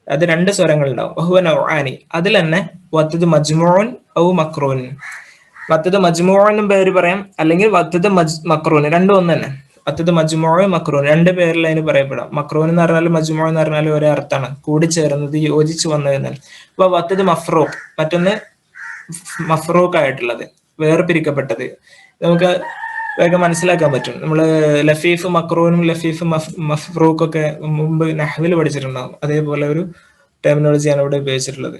അത് രണ്ട് സ്വരങ്ങൾ ഉണ്ടാവും. വഹുവ നൗആനി, അതിൽ തന്നെ വത്തദ് മജ്മൂഉൻ ഔ മക്റൂൻ. വത്തത് മജ്മൂ എന്നും പേര് പറയാം, അല്ലെങ്കിൽ വത്തത് മക്റൂൻ, രണ്ടും ഒന്ന് തന്നെ. വത്തത് മജ്മൂ മക്റൂൻ രണ്ട് പേരിൽ അതിന് പറയപ്പെടാം. മക്റൂൻ എന്ന് പറഞ്ഞാലും മജ്മൂ എന്ന് പറഞ്ഞാലും ഒരേ അർത്ഥമാണ്, കൂടിച്ചേർന്നത്, യോജിച്ച് വന്നതെന്നാൽ. അപ്പൊ വത്തത് മഫ്റൂഖ്, മറ്റൊന്ന് മഫ്റൂഖ് ആയിട്ടുള്ളത്, വേർപിരിക്കപ്പെട്ടത്. നമുക്ക് വേഗം മനസ്സിലാക്കാൻ പറ്റും. നമ്മള് ലഫീഫ് മക്റൂനും ലഫീഫ് മഫ്റൂഖ് ഒക്കെ മുമ്പ് നഹ്വിൽ പഠിച്ചിട്ടുണ്ടാവും. അതേപോലെ ഒരു ടെർമിനോളജിയാണ് ഇവിടെ ഉപയോഗിച്ചിട്ടുള്ളത്.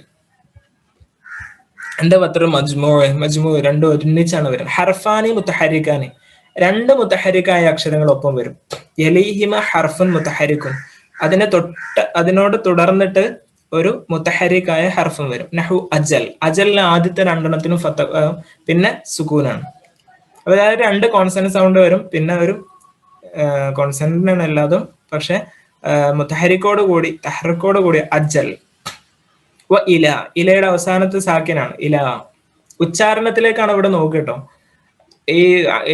എന്താ പത്ര മജ്മൂ രണ്ടും ഒരുമിച്ചാണ് വരുന്നത്. ഹർഫാനി മുത്തഹരിക്കാനി, രണ്ട് മുത്തഹരിക്കായ അക്ഷരങ്ങൾ ഒപ്പം വരും. യലീഹിമ ഹർഫുൻ മുത്തഹരിക്കുൻ, അതിനോട് തുടർന്നിട്ട് ഒരു മുത്തഹരിക്കായ ഹർഫും വരും. നഹു അജൽ, അജലിന് ആദ്യത്തെ രണ്ടെണ്ണത്തിനും പിന്നെ സുക്കൂനാണ്. അതായത് രണ്ട് കോൺസണന്റ് സൗണ്ട് വരും, പിന്നെ ഒരു കോൺസണന്റിനാണ് എല്ലാതും, പക്ഷെ മുത്തഹരിക്കോട് കൂടി, തഹറിക്കോട് കൂടി അജൽ. ഇല, ഇലയുടെ അവസാനത്തെ സാക്കിനാണ് ഇല. ഉച്ചാരണത്തിലേക്കാണ് ഇവിടെ നോക്കിട്ടോ. ഈ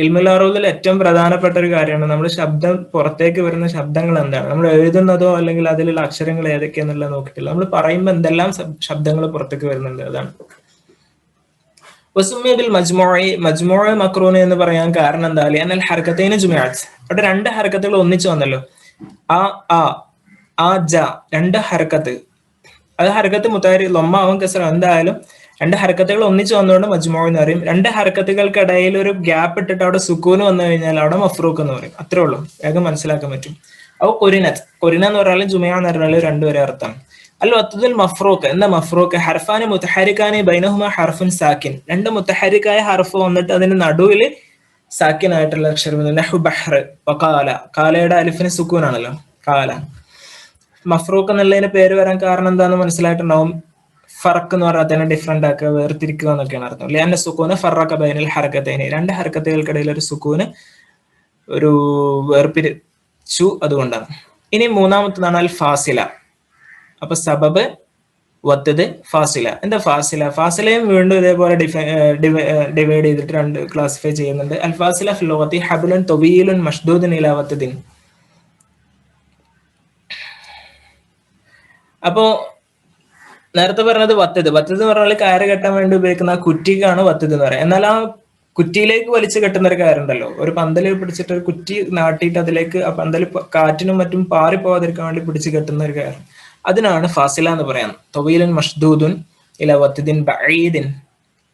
ഇൽമുൽ അറൂദിൽ ഏറ്റവും പ്രധാനപ്പെട്ട ഒരു കാര്യമാണ് നമ്മൾ ശബ്ദം, പുറത്തേക്ക് വരുന്ന ശബ്ദങ്ങൾ എന്താണ്, നമ്മൾ എഴുതുന്നതോ അല്ലെങ്കിൽ അതിലുള്ള അക്ഷരങ്ങൾ ഏതൊക്കെയാന്നുള്ളത് നോക്കിയിട്ടില്ല. നമ്മൾ പറയുമ്പോൾ എന്തെല്ലാം ശബ്ദങ്ങൾ പുറത്തേക്ക് വരുന്നുണ്ട്, അതാണ്. വസുമ്മിയബിൽ മജ്മൂഇ, മജ്മൂഇ മക്റൂൻ എന്ന് പറയാൻ കാരണം എന്താ? ലിഅന്നൽ ഹർകതൈന ജുമിഅത്, അവിടെ രണ്ട് ഹർക്കത്തുകൾ ഒന്നിച്ചു വന്നല്ലോ. ആ ജ, രണ്ട് ഹർക്കത്ത്, അത് ഹർക്കത്ത് മുത്തഹരി ലൊമ്മാവും കസറ, എന്തായാലും രണ്ട് ഹർക്കത്തുകൾ ഒന്നിച്ചു വന്നുകൊണ്ട് മജ്മൂ എന്ന് പറയും. രണ്ട് ഹർക്കത്തുകൾക്കിടയിൽ ഒരു ഗ്യാപ്പ് ഇട്ടിട്ട് അവിടെ സുക്കൂന് വന്നു കഴിഞ്ഞാൽ അവിടെ മഫ്റൂഖ് എന്ന് പറയും. അത്രേ ഉള്ളൂ, വേഗം മനസ്സിലാക്കാൻ പറ്റും. അപ്പൊ കൊരിനത്ത്, കൊരിന എന്ന് പറഞ്ഞാലും ജുമിഅ എന്ന് പറഞ്ഞാലും രണ്ടുപേരെ അർത്ഥം. അൽ വത്തദുൽ മഫ്റൂഖ്, എന്താ മഫ്റൂഖ്? ഹർഫാനി മുത്തഹരിക്കാനി ബൈനഹുമാ ഹർഫുൻ സാക്കിൻ, രണ്ട് മുത്തഹരിക്കായ ഹർഫ് വന്നിട്ട് അതിന് നടുവിൽ സാക്കിൻ ആയിട്ടുള്ള അക്ഷരം. നഹു ബഹ്ർ വഖാല, കാലയുടെ അലിഫിന് സുക്കൂനാണല്ലോ, കാല. മഫ്റൂഖ് എന്നുള്ളതിന് പേര് വരാൻ കാരണം എന്താണെന്ന് മനസ്സിലായിട്ടുണ്ടാവും. ഫറക്ക് എന്ന് പറഞ്ഞാൽ തന്നെ ഡിഫറെന്റ് ആക്കുക, വേർതിരിക്കുക എന്നൊക്കെയാണ് അർത്ഥം. ലിഅന്ന സുക്കൂന ഫറക ബൈനൽ ഹർകതൈനി, രണ്ട് ഹർക്കത്തുകൾക്കിടയിൽ ഒരു സുക്കൂന്, ഒരു വേർപിരിച്ചു, അതുകൊണ്ടാണ്. ഇനി മൂന്നാമത്തതാണ് അൽ ഫാസില. അപ്പൊ സബബ്, വത്തത്, ഫാസില. എന്താ ഫാസില? ഫാസിലയും വീണ്ടും ഇതേപോലെ ഡിവൈഡ് ചെയ്തിട്ട് രണ്ട് ക്ലാസിഫൈ ചെയ്യുന്നുണ്ട്. അൽ ഫാസില ഫിൽ ലുഗത്തി ഹബ്ലുൻ തവീലുൻ മഷ്ദൂദുൻ ഇലാ വത്തദിൻ. അപ്പോ നേരത്തെ പറഞ്ഞത് വത്തത്, വത്തത് എന്ന് പറഞ്ഞാൽ കയറ് കെട്ടാൻ വേണ്ടി ഉപയോഗിക്കുന്ന ആ കുറ്റിക്കാണ് വത്തത് എന്ന് പറയുന്നത്. എന്നാൽ ആ കുറ്റിയിലേക്ക് വലിച്ചു കെട്ടുന്ന ഒരു കയറുണ്ടല്ലോ, ഒരു പന്തല് പിടിച്ചിട്ട് ഒരു കുറ്റി നാട്ടിയിട്ട് അതിലേക്ക് ആ പന്തല് കാറ്റിനും മറ്റും പാറിപ്പോവാതിരിക്കാൻ വേണ്ടി പിടിച്ചു കെട്ടുന്ന ഒരു കയറ്, അതിനാണ് ഫാസില എന്ന് പറയാം. തൊവീലൻ മഷ്ദൂദുൻ ഇല വത്തദിൻ ബഈദിൻ,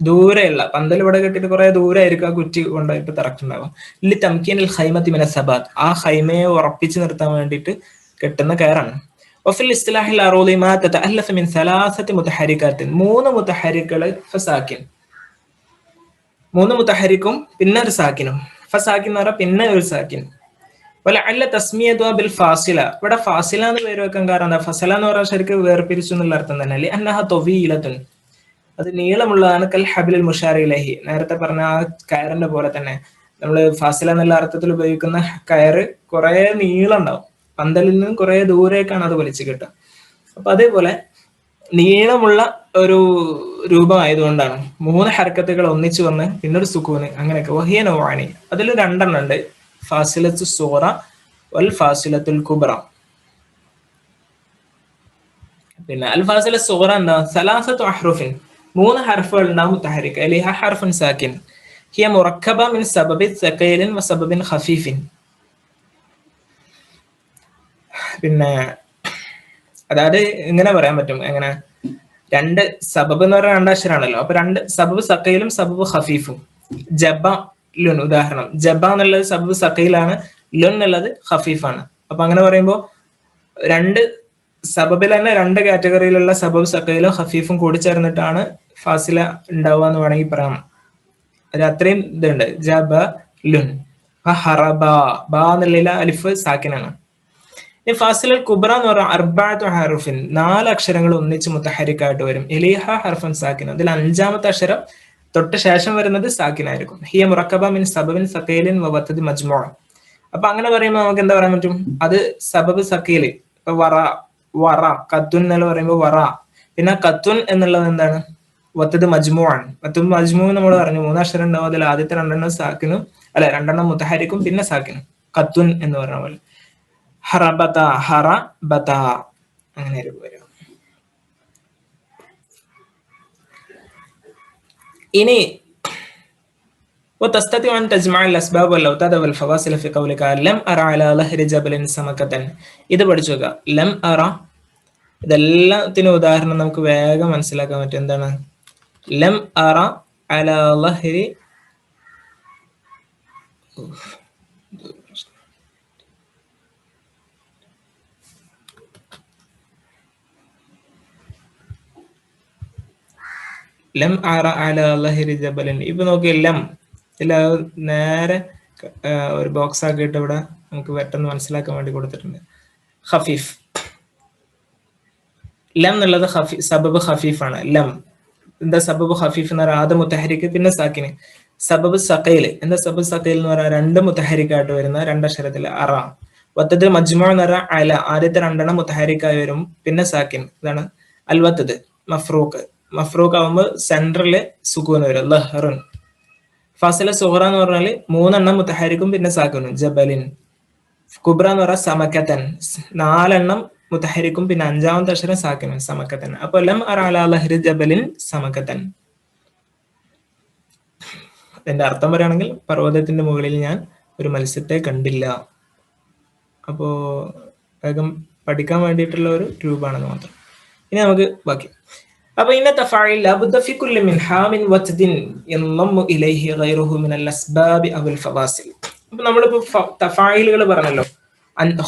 ദൂരെയുള്ള പന്തൽ ഇവിടെ കെട്ടിട്ട് കുറെ ദൂരെ ആയിരിക്കും ആ കുറ്റി കൊണ്ടായിട്ട് തറക്കുണ്ടാവുക. ഇല്ലി തംകീനിൽ ഖൈമത്തി മിന സബാത്ത്, ആ ഖൈമയെ ഉറപ്പിച്ചു നിർത്താൻ വേണ്ടിയിട്ട് കെട്ടുന്ന കയറാണ്. വഫിൽ ഇസ്തിലാഹിൽ അറൂദി മാ തതഅല്ലഫ മിൻ സലാസത്തി മുതഹരികാത്തിൻ, മൂന്ന് മുതഹരിക്കുകൾ ഫസാക്കിൻ, മൂന്ന് മുതഹരിക്കും പിന്നെ ഒരു സാക്കിനും. ഫസാക്കിൻ എന്ന് പറഞ്ഞാൽ പിന്നെ ഒരു സാക്കിൻ. വലഅല്ല തസ്മിയതുഹ ബിൽ ഫാസില, ഇവിടെ ഫാസില എന്ന് പേര് വെക്കാൻ കാരണം എന്താ? ഫസല എന്ന് പറഞ്ഞാൽ ശരിക്കും വേർപിരിച്ചു എന്നുള്ള അർത്ഥം തന്നെ. ലിഅന്നഹ തവീലത്തുൻ, അത് നീളമുള്ളതാണ്. കൽ ഹബ്ലിൽ മുഷാർ ഇലൈഹി, നേരത്തെ പറഞ്ഞ ആ കയറിന്റെ പോലെ തന്നെ. നമ്മള് ഫാസില എന്നുള്ള അർത്ഥത്തിൽ ഉപയോഗിക്കുന്ന കയറ് കുറെ നീളം ഉണ്ടാവും, പന്തലിൽ നിന്നും കുറെ ദൂരേക്കാണ് അത് വലിച്ചു കിട്ടുക. അപ്പൊ അതേപോലെ നീളമുള്ള ഒരു രൂപമായതുകൊണ്ടാണ് മൂന്ന് ഹർക്കത്തുകൾ ഒന്നിച്ചു വന്ന് പിന്നൊരു സുക്കൂന്, അങ്ങനെയൊക്കെ. വഹിയ നൗഅനി, അതിൽ രണ്ടെണ്ണം ഉണ്ട്. ഫാസിലത്തു സൂറ വൽ ഫാസിലത്തുൽ കുബ്ര. പിന്നെ അൽ ഫാസില സൂറ എന്താ? സലാസത്തു അഹ്റുഫിൻ, മൂന്ന് ഹർഫുകൾ ഉണ്ടാവും മുത്തഹരിക്ക്. അലിഹ ഹർഫുൻ സാക്കിൻ ഹിയ മുറക്കബ മിൻ സബബി സഖീലിൻ വ സബബിൻ ഖഫീഫിൻ. പിന്നെ അതായത് ഇങ്ങനെ പറയാൻ പറ്റും, എങ്ങനെ? രണ്ട് സബബ് എന്ന് പറഞ്ഞാൽ രണ്ടക്ഷരാണല്ലോ, അപ്പൊ രണ്ട് സബബ് സഖീലും സബബ് ഖഫീഫും. ജബ ലുൻ, ഉദാഹരണം, ജബ എന്നുള്ളത് സബബ് സഖീലാണ്, ലുൻ എന്നുള്ളത് ഖഫീഫാണ്. അപ്പൊ അങ്ങനെ പറയുമ്പോൾ രണ്ട് സബബിൽ തന്നെ രണ്ട് കാറ്റഗറിയിലുള്ള സബബ് സഖീലും ഖഫീഫും കൂടി ചേർന്നിട്ടാണ് ഫാസില ഉണ്ടാവുക എന്ന് വേണമെങ്കിൽ പറയാം. അത് അത്രയും ഇതുണ്ട്. ജബ ലുൻ, ഹറബ, ബ എന്നുള്ള അലിഫ് സാക്കിനാണ്. ഫാസിലൽ കുബ്ര എന്ന് പറഞ്ഞാൽ അർബഅത്തു ഹറുഫിൻ, നാല് അക്ഷരങ്ങൾ ഒന്നിച്ച് മുത്തഹരിക്കായിട്ട് വരും. എലിഹ ഹർഫൻ സാക്കിൻ, അതിൽ അഞ്ചാമത്തെ അക്ഷരം തൊട്ട് ശേഷം വരുന്നത് സാക്കിനായിരിക്കും. ഹിയ മുറക്കബ മിൻ സബബിൻ സഖീലിൻ വ വത്തദ് മജ്മൂ. അപ്പൊ അങ്ങനെ പറയുമ്പോൾ നമുക്ക് എന്താ പറയാൻ പറ്റും? അത് സബബ് സഖീല്. ഇപ്പൊ വറ, വറ, കത്തുൻ എന്ന് പറയുമ്പോൾ വറ. പിന്നെ കത്തുൻ എന്നുള്ളത് എന്താണ്? വത്തദ് മജ്മൂ ആണ്. വത്തദ് മജ്മൂ നമ്മൾ പറഞ്ഞു, മൂന്നക്ഷരം ഉണ്ടാവും, അതിൽ ആദ്യത്തെ രണ്ടെണ്ണം സാക്കിനും, അല്ല രണ്ടെണ്ണം മുത്തഹരിക്കും പിന്നെ സാക്കിനും. കത്തുൻ എന്ന് പറഞ്ഞ പോലെ. ഹറബത, ഹറബത, അങ്ങനെ വരും. ഇനി وتستطيع أن تجمع الأسباب والأوتاد والفواصل في قولك لم أرى على ظهر جبل سمكة. ഇത് പഠിച്ചോക്കുക. ലം അറ, ഇതെല്ലാത്തിനും ഉദാഹരണം നമുക്ക് വേഗം മനസ്സിലാക്കാൻ പറ്റും. എന്താണ് ലം അറ അലാ ലഹരി ലം അറ അലാ ലഹരി ജബലിൻ. ഇപ്പൊ നോക്കി ലം ഇതിൽ നേരെ ഒരു ബോക്സ് ആക്കിയിട്ട് ഇവിടെ നമുക്ക് പെട്ടെന്ന് മനസ്സിലാക്കാൻ വേണ്ടി കൊടുത്തിട്ടുണ്ട്. ഖഫീഫ്, ലം എന്നുള്ളത് സബബ് ഖഫീഫാണ്. ലം എന്താ സബബ് ഖഫീഫ് എന്ന് പറഞ്ഞാൽ ആദ്യം മുത്തഹരിക്ക് പിന്നെ സാക്കിന്. സബബ് സഖീൽ എന്താ സബബ് സഖീൽ എന്ന് പറഞ്ഞാൽ രണ്ട് മുത്തഹരിക്കായിട്ട് വരുന്ന രണ്ടക്ഷരത്തിൽ അറ. വത്തത് മജ്മു എന്ന് പറഞ്ഞാൽ അല, ആദ്യത്തെ രണ്ടെണ്ണം മുത്തഹരിക്കായി വരും പിന്നെ സാക്കിൻ. ഇതാണ് അൽ വത്തത്. മഫ്റൂഖ്, മഫ്റൂഖ് ആവുമ്പോൾ സെൻട്രല് സുക്കൂൻ വരും, ലഹ്റുൻ. ഫാസില സുഹറ എന്ന് പറഞ്ഞാൽ മൂന്നെണ്ണം മുത്തഹരിക്കും പിന്നെ സാക്കിനും, ജബലിൻ. കുബ്ര എന്ന് പറഞ്ഞാൽ സമക്കത്തൻ, നാലെണ്ണം മുത്തഹരിക്കും പിന്നെ അഞ്ചാമത്തെ അക്ഷരം സാക്കിനും, സമക്കത്തൻ. അപ്പൊ ലം അറ അലാ ലഹരി ജബലിൻ സമക്കത്തൻ. അതിന്റെ അർത്ഥം പറയുകയാണെങ്കിൽ പർവ്വതത്തിന്റെ മുകളിൽ ഞാൻ ഒരു മത്സ്യത്തെ കണ്ടില്ല. അപ്പോ വേഗം പഠിക്കാൻ വേണ്ടിയിട്ടുള്ള ഒരു രൂപമാണെന്ന് മാത്രം. ഇനി നമുക്ക് ബാക്കി. അപ്പൊ ഇന്നത്തെ ഫാഇൽ ലബുദ്ദ ഫി കുല്ലി മിൻ ഹാമിൻ വത്ദിൻ യൻളമ്മു ഇലൈഹി ഗൈറുഹു മിനൽ അസ്ബാബി അവൽ ഫവാസിൽ. അപ്പൊ നമ്മളിപ്പോ തഫായിലുകൾ പറഞ്ഞല്ലോ,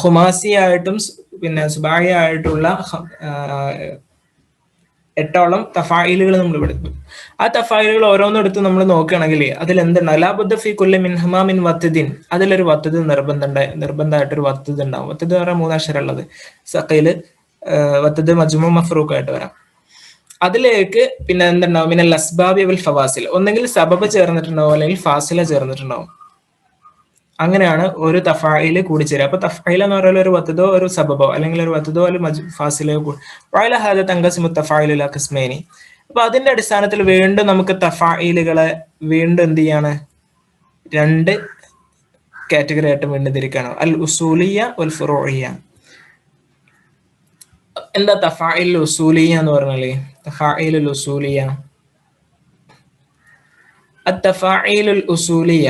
ഹുമാസി ആയിട്ടും പിന്നെ സുബായി ആയിട്ടുള്ള 8ഓളം തഫായിലുകൾ നമ്മൾ എടുത്തു. ആ തഫായിലുകൾ ഓരോന്നെടുത്ത് നമ്മൾ നോക്കുകയാണെങ്കിൽ അതിൽ എന്തുണ്ട്, ലബുദ്ദ ഫി കുല്ലി മിൻ ഹമാമിൻ വത്ദിൻ, അതിലൊരു വത്തത് നിർബന്ധമായിട്ടൊരു വത്തത് ഉണ്ടാവും. വത്തത് എന്ന് പറഞ്ഞാൽ 3 അക്ഷരം ഉള്ളത്. സഖീല് വത്തത് മജ്മു മഫ്റൂഖ് ആയിട്ട് വരാം. അതിലേക്ക് പിന്നെ എന്തുണ്ടാവും, മിനൽ അസ്ബാബി വൽ ഫവാസിൽ, ഒന്നെങ്കിൽ സബബ് ചേർന്നിട്ടുണ്ടാവും അല്ലെങ്കിൽ ഫാസില ചേർന്നിട്ടുണ്ടാവും. അങ്ങനെയാണ് ഒരു തഫായില് കൂടിച്ചേരുക. അപ്പൊ തഫായിൽ എന്ന് പറയുന്നത് ഒരു വത്തതോ ഒരു സബബോ അല്ലെങ്കിൽ ഒരു വത്തതോ അല്ലെങ്കിൽ ഫാസിലയോ കൂടി. അപ്പൊ അതിന്റെ അടിസ്ഥാനത്തിൽ വീണ്ടും നമുക്ക് തഫായിലുകളെ വീണ്ടും എന്ത് ചെയ്യാണ്, 2 കാറ്റഗറി ആയിട്ട് വീണ്ടും തിരിക്കാണ്. അൽ ഉസൂലിയ വൽ ഫുറൂഇയ. എന്താ തഫായിൽ ഉസൂലിയ എന്ന് പറഞ്ഞാല്, തഫായിലുൽ ഉസൂലിയ, അത്തഫായിലുൽ ഉസൂലിയ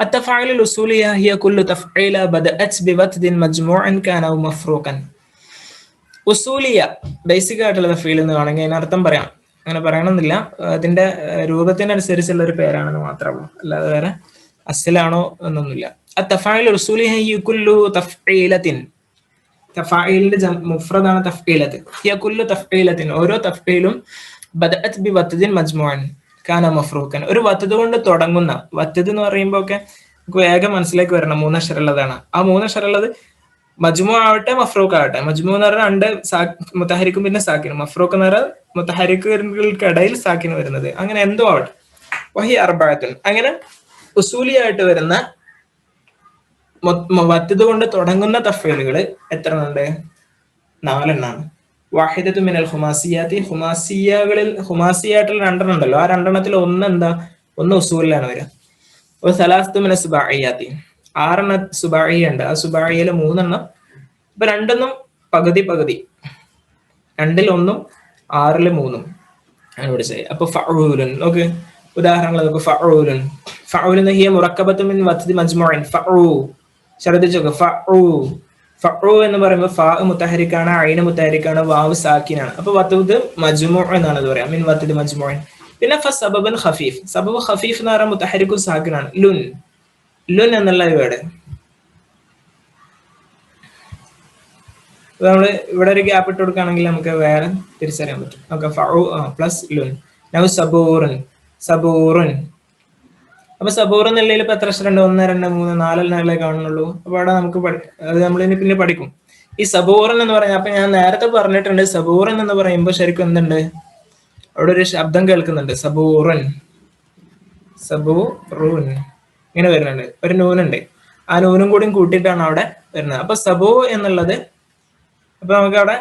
التفاعيل الأصولية هي كل تفعيلة بدأت بوتد مجموع كان أو مفروقا. ഉസൂലിയ ബേസിക് ആയിട്ടുള്ള തഫീൽ എന്ന് വേണമെങ്കിൽ അതിനർത്ഥം പറയാം. അങ്ങനെ പറയണമെന്നില്ല, അതിന്റെ രൂപത്തിനനുസരിച്ചുള്ള ഒരു പേരാണെന്ന് മാത്രമേ ഉള്ളൂ, അല്ലാതെ വേറെ അസിലാണോ എന്നൊന്നുമില്ല. التفاعيل الأصولية هي كل تفعيلة, തഫായിലിന്റെ മുഫ്രദാണ് തഫ്ഈലത്ത്. هي كل تفعيلة, ഓരോ തഫ്ഈലും بدأت بوتد مجموع കാന മഫ്റൂഖൻ, ഒരു വത്തത് കൊണ്ട് തുടങ്ങുന്ന. വത്തത് എന്ന് പറയുമ്പോ ഒക്കെ നമുക്ക് വേഗം മനസ്സിലേക്ക് വരണം, 3 അക്ഷരം ഉള്ളതാണ്. ആ 3 അക്ഷരം ഉള്ളത് മജ്മു ആവട്ടെ മഫ്റൂഖ് ആവട്ടെ. മജ്മു എന്ന് പറഞ്ഞാൽ 2 മുത്തഹരിക്കും പിന്നെ സാക്കിനും, മഫ്റൂഖ് എന്ന് പറഞ്ഞാൽ മുത്തഹരിക്കുകൾക്കിടയിൽ സാക്കിന് വരുന്നത്. അങ്ങനെ എന്തോ ആവട്ടെ. വഹി അർബഅത്തുൻ, അങ്ങനെ ഉസൂലിയായിട്ട് വരുന്ന വത്തത് കൊണ്ട് തുടങ്ങുന്ന തഫ്ഈലുകൾ എത്ര ഉണ്ട്, 4 എണ്ണാണ്. വാഹിദത്തു മിനൽ ഖുമാസിയാത്തി, ഖുമാസിയകളിൽ ഖുമാസിയായിട്ടുള്ള 2 ഉണ്ടല്ലോ, ആ 2 ഒന്ന് എന്താ, ഒന്ന് ഉസൂലിലാണ് വരിക. ഒരു സലാസത്തു മിന സുബാഇയാത്തി, 6 സുബാഇയ ഉണ്ട്, ആ സുബാഇയയില് 3 ഇപ്പൊ 2 പകുതി പകുതി, 2 1 6 3 ആണ് പഠിച്ചത്. അപ്പൊ ഫഅൂലുൻ നോക്ക്, ഉദാഹരണങ്ങൾ നോക്ക്. ഫഅൂലുൻ, ഫഅൂലുൻ ഹിയ മുറക്കബത്തു മിൻ വത്ദി മജ്മുഇൻ. ഫഅൂ, ശ്രദ്ധിച്ചോക്ക്. ഫഅൂ എന്ന് പറയുമ്പോൾ ഫാ മുത്തഹരിക്കാണ്, ഐന് മുത്തഹരിക്കാണ്, വാവ് സാക്കിനാണ്. അപ്പൊ വത്ദ് മജ്മു എന്നാണ് അത് പറയാം, മിൻ വത്ദി മജ്മുഇൻ. പിന്നെ സബബൻ ഖഫീഫ്, സബബ് ഖഫീഫ് എന്ന് പറയുമ്പോൾ മുത്തഹരിക്കും സാക്കിനാണ്. ലുൻ, ലുൻ എന്നുള്ള വേർഡ് നമ്മള് ഇവിടെ ഒരു ഗ്യാപ്പ് ഇട്ട് കൊടുക്കുകയാണെങ്കിൽ നമുക്ക് വേറെ തിരിച്ചറിയാൻ പറ്റും. നമുക്ക് ഫഅൂ പ്ലസ് ലുൻ. നൗ സബൂറുൻ, സബൂറുൻ. അപ്പൊ സബൂർ എന്നുള്ളതിൽ ഇപ്പൊ എത്ര അക്ഷരം ഉണ്ട്, 1 2 3 4 എണ്ണങ്ങളെ കാണുന്നുള്ളൂ. അപ്പൊ അവിടെ നമുക്ക് അത് നമ്മളിനി പിന്നെ പഠിക്കും. ഈ സബൂറൻ എന്ന് പറഞ്ഞാൽ, അപ്പൊ ഞാൻ നേരത്തെ പറഞ്ഞിട്ടുണ്ട്, സബൂറൻ എന്ന് പറയുമ്പോൾ ശരിക്കും എന്തുണ്ട്, അവിടെ ഒരു ശബ്ദം കേൾക്കുന്നുണ്ട്. സബൂറൻ, സബൂറുൻ ഇങ്ങനെ വരുന്നുണ്ട്, ഒരു നൂനുണ്ട്. ആ നൂനും കൂടി കൂട്ടിയിട്ടാണ് അവിടെ വരുന്നത്. അപ്പൊ സബൂ എന്നുള്ളത്, അപ്പൊ നമുക്ക് അവിടെ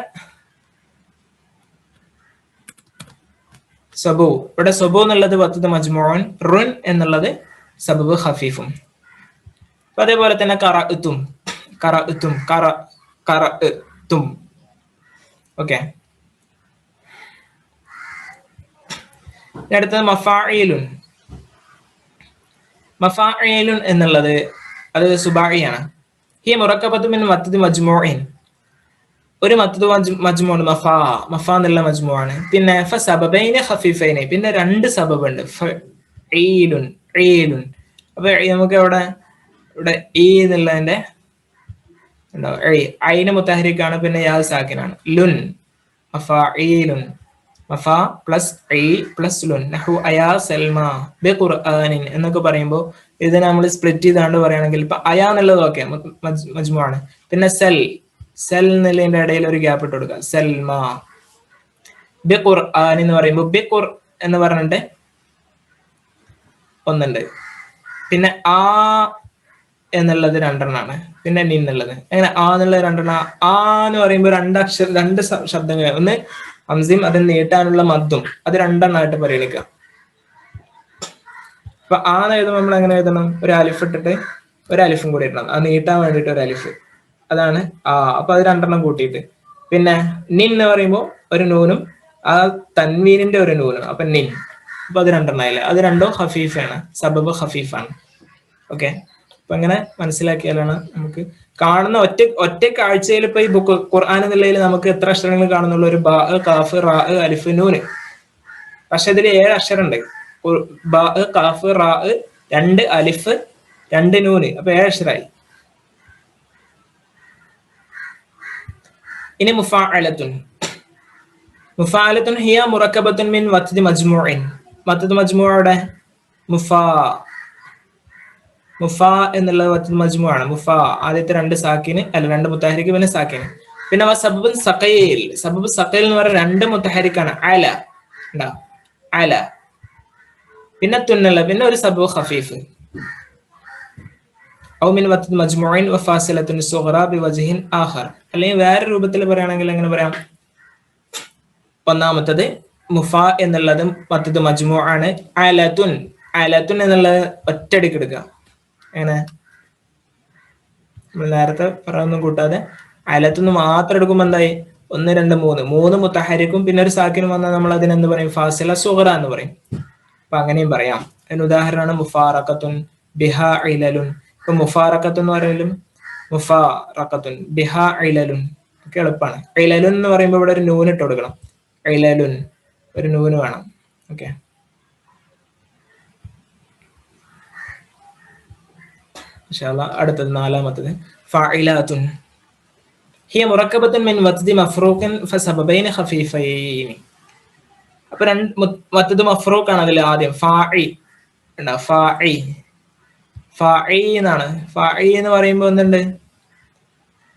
സബൂ, ഇവിടെ സബൂ എന്നുള്ളത് വത്ദ് മജ്മുഉൻ, റുൻ എന്നുള്ളത് സബബ് ഖഫീഫും. അപ്പൊ അതേപോലെ തന്നെ ഖറഅതും, ഖറഅതും, ഖറഅതും ഓക്കെ. അടുത്തത് മഫാഇലുൻ. മഫാഇലുൻ എന്നുള്ളത് അത് സുബാഇയാണ്. ഹി മുറക്കബത്തു മിൻ മദ്ദ് മജ്മൂഇൻ. ഒരു മദ്ദ് മജ്മൂഅ് മഫ എന്നുള്ള മജ്മൂഅാണ്. പിന്നെ ഫസബബൈന ഖഫീഫൈന, പിന്നെ രണ്ട് സബബുണ്ട്. ഫഈലുൻ ഈലുൻ. അപ്പൊ നമുക്ക് ഇവിടെ ഈ എന്നുള്ളതിന്റെ ഐന് മുത്തഹരിക്കാണ്, പിന്നെ യാ സാക്കിനാണ്. ലുൻ മഫാഇലുൻ. മഫ പ്ലസ് ഐ പ്ലസ് ലുൻ. നഹു അയാ സൽമ ബി ഖുർആനിൻ എന്നൊക്കെ പറയുമ്പോൾ ഇത് നമ്മൾ സ്പ്ലിറ്റ് ചെയ്താണ്ട് പറയുകയാണെങ്കിൽ ഇപ്പൊ അയാ എന്നുള്ളത് ഓക്കെ മജ്മുഅാണ്. പിന്നെ സെൽ എന്നുള്ളതിന്റെ ഇടയിൽ ഒരു ഗ്യാപ്പ് ഇട്ട് കൊടുക്കുക. സൽമ. ബി ഖുർആൻ എന്ന് പറയുമ്പോൾ ബി ഖുർ എന്ന് പറഞ്ഞിട്ട് ഒന്നുണ്ട്. പിന്നെ ആ എന്നുള്ളത് രണ്ടെണ്ണാണ്. പിന്നെ നി എന്നുള്ളത് അങ്ങനെ ആ എന്നുള്ളത് രണ്ടെണ്ണം. ആ എന്ന് പറയുമ്പോൾ രണ്ട് ശബ്ദങ്ങൾ, ഒന്ന് ഹംസയും അതിന് നീട്ടാനുള്ള മദ്ദും, അത് രണ്ടെണ്ണമായിട്ട് പരിഗണിക്കുക. അപ്പൊ ആ എന്ന് എഴുതുമ്പോൾ നമ്മൾ എങ്ങനെ എഴുതണം? ഒരു അലിഫ് ഇട്ടിട്ട് ഒരു അലിഫും കൂടി ഇടണം. അത് നീട്ടാൻ വേണ്ടിയിട്ട് ഒരു അലിഫ്, അതാണ് ആ. അപ്പൊ അത് രണ്ടെണ്ണം കൂട്ടിയിട്ട്. പിന്നെ നിൻ എന്ന് പറയുമ്പോൾ ഒരു നൂനും ആ തൻവീനിന്റെ ഒരു നൂനും, അപ്പൊ നിൻ. അപ്പൊ അത് രണ്ടെണ്ണമായില്ലേ? അത് രണ്ടും ഖഫീഫാണ്, സബബ് ഖഫീഫാണ്. ഓക്കെ. അപ്പൊ അങ്ങനെ മനസ്സിലാക്കിയാലാണ് നമുക്ക് കാണുന്ന ഒറ്റ കാഴ്ചയിൽ ഇപ്പൊ ഈ ബുക്ക് ഖുർആൻ എന്നുള്ളതിൽ നമുക്ക് എത്ര അക്ഷരങ്ങൾ കാണുന്നുള്ളൂ? ഒരു ബാ, കാഫ്, റാ, അലിഫ്, നൂന്. പക്ഷെ ഇതിൽ 7 അക്ഷരം ഉണ്ട്. ബാ, കാഫ്, റാ, 2 അലിഫ്, 2 നൂന്. അപ്പൊ 7 അക്ഷരമായി. ഇനി മുഫാഅലത്തുൻ. മുഫാഅലത്തുൻ ഹിയ മുറക്കബത്തുൻ മിൻ വത്ദ് മജ്മൂഇൻ. വത്ദ് മജ്മൂഅയുടെ മുഫ എന്നുള്ളത് വത്ദ് മജ്മൂഅാണ്. മുഫ ആദ്യത്തെ 2 സാക്കിന് അല്ല 2 മുത്തഹരിക്ക്, പിന്നെ സാക്കിന്. പിന്നെ സബബ് സഖയിൽ. സബബ് സഖയിൽ എന്ന് പറഞ്ഞാൽ 2 മുത്തഹരിക്കാണ്. അല ഉണ്ടാ, അല. പിന്നെ തുന്നല, പിന്നെ ഒരു സബബ് ഖഫീഫ്. ഔ മിൻ വത്ദ് മജ്മൂഇൻ വഫാസിലത്തുൻ സുഗ്റ ബിവജ്ഹിൻ ആഖർ. അല്ലെങ്കിൽ വേറെ രൂപത്തിൽ പറയുകയാണെങ്കിൽ എങ്ങനെ പറയാം? ഒന്നാമത്തത് മുഫ എന്നുള്ളത് വത്ദ് മജ്മൂഅാണ്. അലത്തുൻ. അലത്തുൻ എന്നുള്ളത് ഒറ്റയടിക്ക് എടുക്കുക. എങ്ങനെ? നമ്മൾ നേരത്തെ പറഞ്ഞൊന്നും കൂട്ടാതെ അലത്തുനിന്ന് മാത്രം എടുക്കുമ്പോൾ എന്തായി? 1, 2, 3 മുത്തഹരിക്കും പിന്നെ ഒരു സാക്കിനും വന്നാൽ നമ്മൾ അതിനെന്ത് പറയും? ഫാസില സുഗ്റ എന്ന് പറയും. അപ്പൊ അങ്ങനെയും പറയാം. അതിന് ഉദാഹരണമാണ് മുഫാറഖത്തുൻ, ബിഹാ ഇലലുൻ. ഇപ്പൊ മുഫാറഖത്ത് എന്ന് പറയലും മുഫാറഖത്തുൻ, ബിഹാ ഇലലുൻ ഒക്കെ എളുപ്പമാണ്. ഇലലുൻ എന്ന് പറയുമ്പോൾ ഇവിടെ ഒരു നൂന് ഇട്ട് കൊടുക്കണം. ഇലലുൻ ഒരു നൂന് വേണം. ഓക്കെ. അടുത്തത് 4-മത്തത് ഫാഇലാത്തുൻ. ഹിയ മുറക്കബത്തുൻ മിൻ വത്ദ് മഫ്റൂഖിൻ ഫസബബൈന ഖഫീഫൈൻ. അപ്പൊ വത്ദ് മഫ്റൂഖ് ആണ് അതിൽ ആദ്യം. ഫാഇ ഉണ്ടാ, ഫാഇ എന്നാണ്. ഫാഇ എന്ന് പറയുമ്പോൾ എന്തുണ്ട്?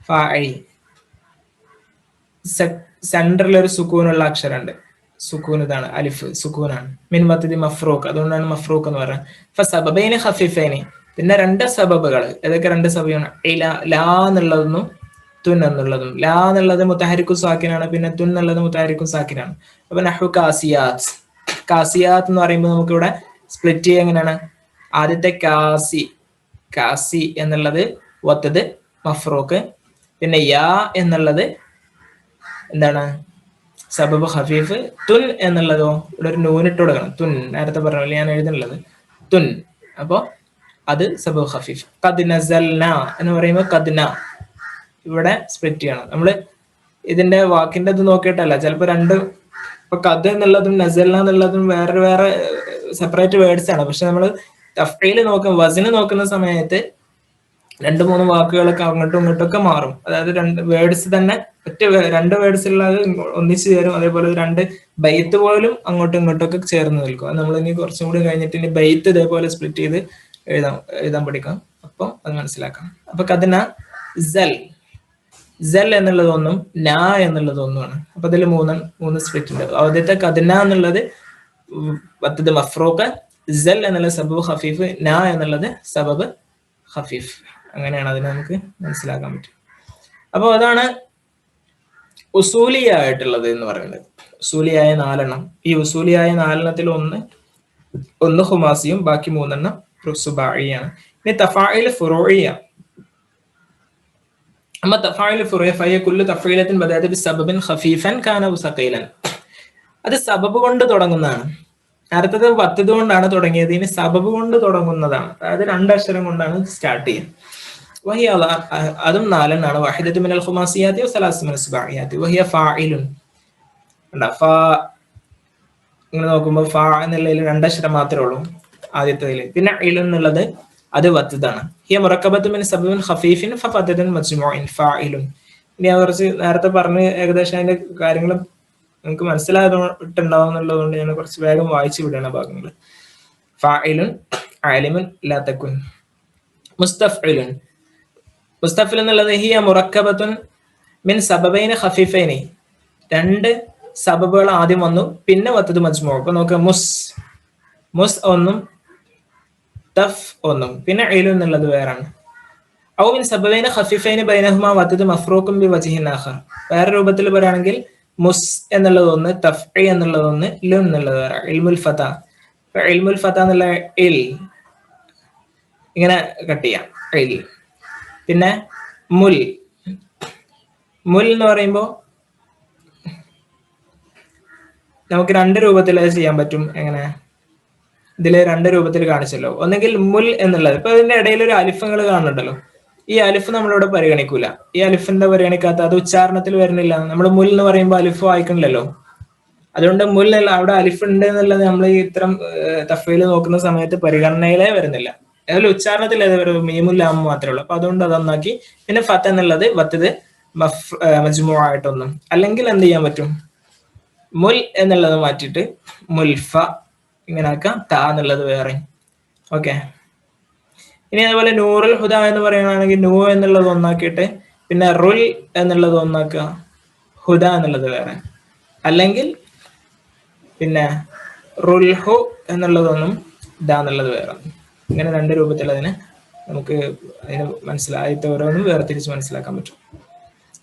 ഫാഇ സെൻട്രൽ ഒരു സുക്കൂനുള്ള അക്ഷരമുണ്ട്. സുക്കൂൻ ഇതാണ്, അലിഫ് സുക്കൂനാണ്. മിൻ വത്ദ് മഫ്റൂഖ്, അതുകൊണ്ടാണ് മഫ്റൂഖ് എന്ന് പറയുന്നത്. ഫസബബൈന ഖഫീഫൈൻ. പിന്നെ 2 സബബുകൾ. ഏതൊക്കെ 2 സബബാണ്? ലാ എന്നുള്ളതും തുൻ എന്നുള്ളതും. ലാ എന്നുള്ളത് മുത്തഹരിക്കും സാക്കിനാണ്, പിന്നെ തുൻ എന്നുള്ളത് മുത്തഹരിക്കും സാക്കിനാണ്. അപ്പൊ നഹു കാസിയാത്ത്. കാസിയാത്ത് എന്ന് പറയുമ്പോൾ നമുക്ക് ഇവിടെ സ്പ്ലിറ്റ് ചെയ്യുക എങ്ങനെയാണ്? ആദ്യത്തെ കാസി എന്നുള്ളത് വത്ദ് മഫ്റൂഖ്. പിന്നെ യാ എന്നുള്ളത് എന്താണ്? സബബ് ഖഫീഫ്. തുൻ എന്നുള്ളതോ ഇവിടെ ഒരു നൂനിട്ട് കൊടുക്കണം. തുൻ നേരത്തെ പറഞ്ഞ ഞാൻ എഴുതുന്നുള്ളത് തുൻ. അപ്പോ അത് സബബ് ഖഫീഫ്. ഖദ് നസൽന എന്ന് പറയുമ്പോൾ ഖദ്ന ഇവിടെ സ്പ്ലിറ്റ് ചെയ്യണം. നമ്മള് ഇതിന്റെ വാക്കിന്റെ ഇത് നോക്കിയിട്ടല്ല. ചിലപ്പോൾ 2 ഇപ്പൊ ഖദ് എന്നുള്ളതും നസൽന എന്നുള്ളതും വേറെ സെപ്പറേറ്റ് വേർഡ്സ് ആണ്. പക്ഷെ നമ്മൾ തഫ്ഈൽ വസ്ന് നോക്കുന്ന സമയത്ത് 2-3 വാക്കുകളൊക്കെ അങ്ങോട്ടും ഇങ്ങോട്ടൊക്കെ മാറും. അതായത് 2 വേർഡ്സ് തന്നെ 2 വേർഡ്സ് ഉള്ളത് ഒന്നിച്ചു ചേരും. അതേപോലെ 2 ബൈത്ത് പോലും അങ്ങോട്ടും ഇങ്ങോട്ടൊക്കെ ചേർന്ന് നിൽക്കും. അത് നമ്മൾ ഇനി കുറച്ചും കൂടി കഴിഞ്ഞിട്ട് ഇനി ബൈത്ത് ഇതേപോലെ സ്പ്ലിറ്റ് ചെയ്ത് എഴുതാൻ പഠിക്കാം. അപ്പം അത് മനസ്സിലാക്കാം. അപ്പൊ കദ്ന സെൽ എന്നുള്ളത് ഒന്നും നാ എന്നുള്ളത് ഒന്നുമാണ്. അപ്പൊ അതിൽ 3 സ്പ്ലിറ്റ് ഉണ്ട്. ആദ്യത്തെ കദ്ന എന്നുള്ളത് വത്ദ് മഫ്റൂഖ്, സെൽ എന്നുള്ള സബബ് ഖഫീഫ്, നാ എന്നുള്ളത് സബബ് ഖഫീഫ്. അങ്ങനെയാണ് അതിനെ നമുക്ക് മനസ്സിലാക്കാൻ പറ്റും. അപ്പൊ അതാണ് ഉസൂലിയായിട്ടുള്ളത് എന്ന് പറയുന്നത്. ഉസൂലിയായ 4 എണ്ണം. ഈ ഉസൂലിയായ 4 എണ്ണത്തിൽ ഒന്ന് ഖുമാസിയും ബാക്കി 3 എണ്ണം സുബാഇയാണ്. ഇനി തഫാഇൽ ഫുറൂഇയ. أما تفاعل الفروع فهي كل تفعيلة بدأت بسبب خفيفا كان أو ثقيلا. അത് സബബ് കൊണ്ട് തുടങ്ങുന്നതാണ്. നേരത്തത് വത്തത് കൊണ്ടാണ് തുടങ്ങിയത്, ഇനി സബബ് കൊണ്ട് തുടങ്ങുന്നതാണ്. അതായത് രണ്ടക്ഷരം കൊണ്ടാണ് സ്റ്റാർട്ട് ചെയ്യുന്നത്. വഹിയ അതും നാലെണ്ണാണ്. വാഹിദത്തു മിനൽ ഖുമാസിയാത്തി വസലാസു മിനൽ സുബാഇയാത്തി. വഹിയ ഫാഇലുൻ. ഫാ ഇങ്ങനെ നോക്കുമ്പോൾ ഫാ എന്നുള്ളതിൽ രണ്ടക്ഷരം മാത്രമേ ഉള്ളൂ ആദ്യത്തേതിൽ. പിന്നെ ഇൽ എന്നുള്ളത് അത് വത്തതാണ്. ഹിയ മുറക്കബത്തു മിൻ സബബിൻ ഖഫീഫിൻ ഫഫദദൻ മജ്മൂഇൻ ഫാഇലുൻ. ഇനി ഞാൻ കുറച്ച് നേരത്തെ പറഞ്ഞ് ഏകദേശം അതിന്റെ കാര്യങ്ങൾ നിങ്ങൾക്ക് മനസ്സിലായിട്ടുണ്ടാവും എന്നുള്ളതുകൊണ്ട് ഞാൻ കുറച്ച് വേഗം വായിച്ചു വിടുന്ന ഭാഗങ്ങൾ. ഫാഇലുൻ, ആലിമുൻ, ലാ തകുൻ. മുസ്തഫ്ഇലുൻ. മുസ്തഫ്ഇൽ എന്നുള്ളത് ഹിയ മുറക്കബത്തുൻ മിൻ സബബൈന ഖഫീഫൈനി. രണ്ട് സബബുകൾ ആദ്യം വന്നു, പിന്നെ വത്തത് മജ്മൂ. അപ്പൊ നോക്കുക, മുസ് ഒന്നും തഫ് ഒന്നും, പിന്നെ ഇലു എന്നുള്ളത് വേറാണ്. ഔ മിൻ സബബൈന ഖഫീഫൈനി ബൈനഹുമാ വത്തത് മഫ്റൂഖുൻ ബിവജ്ഹിൻ ആഖർ. വേറെ രൂപത്തിൽ പറയുകയാണെങ്കിൽ മുസ് എന്നുള്ളത് ഒന്ന്, തഫ്ഇ എന്നുള്ളത് ഒന്ന്, ലു എന്നുള്ളത് വേറെ. ഇൽമുൽ ഫത. ഇൽമുൽ ഫത എന്നുള്ള ഇൽ ഇങ്ങനെ കട്ട് ചെയ്യാം, ഇൽ. പിന്നെ മുൽ എന്ന് പറയുമ്പോൾ നമുക്ക് രണ്ട് രൂപത്തിൽ അത് ചെയ്യാൻ പറ്റും. എങ്ങനെ? ഇതില് രണ്ട് രൂപത്തിൽ കാണിച്ചല്ലോ. ഒന്നെങ്കിൽ മുൽ എന്നുള്ളത്, ഇപ്പൊ ഇതിന്റെ ഇടയിൽ ഒരു അലിഫുകൾ കാണുന്നുണ്ടല്ലോ, ഈ അലിഫ് നമ്മളിവിടെ പരിഗണിക്കൂല. ഈ അലിഫിന്റെ പരിഗണിക്കാത്ത, അത് ഉച്ചാരണത്തിൽ വരുന്നില്ല. നമ്മൾ മുൽ എന്ന് പറയുമ്പോൾ അലിഫ് വായിക്കണില്ലല്ലോ. അതുകൊണ്ട് മുൽ അവിടെ അലിഫ് ഉണ്ട് എന്നുള്ളത് നമ്മൾ ഈ ഇത്തരം തഫ്വീൽ നോക്കുന്ന സമയത്ത് പരിഗണനയിലേ വരുന്നില്ല. ഏതായാലും ഉച്ചാരണത്തിൽ മീമുല്ലാമ മാത്രമേ ഉള്ളൂ. അപ്പൊ അതുകൊണ്ട് അതൊന്നാക്കി. പിന്നെ ഫത്ത് എന്നുള്ളത് വത്തത് മജ്മൂ ആയിട്ടൊന്നും. അല്ലെങ്കിൽ എന്ത് ചെയ്യാൻ പറ്റും? മുൽ എന്നുള്ളത് മാറ്റിയിട്ട് മുൽഫ ഇങ്ങനെ ആക്കാം, താ എന്നുള്ളത് വേറെ. ഓക്കെ. ഇനി അതുപോലെ നൂറുൽ ഹുദ എന്ന് പറയുകയാണെങ്കിൽ നൂ എന്നുള്ളത് ഒന്നാക്കിയിട്ട് പിന്നെ റുൽ എന്നുള്ളത് ഒന്നാക്കുക, ഹുദ എന്നുള്ളത് വേറെ. അല്ലെങ്കിൽ പിന്നെ റുൽഹു എന്നുള്ളതൊന്നും ദ എന്നുള്ളത് വേറെ. ഇങ്ങനെ രണ്ട് രൂപത്തിൽ അതിന് നമുക്ക് അതിന് മനസ്സിലായിട്ട് ഓരോന്നും വേർതിരിച്ച് മനസ്സിലാക്കാൻ പറ്റും.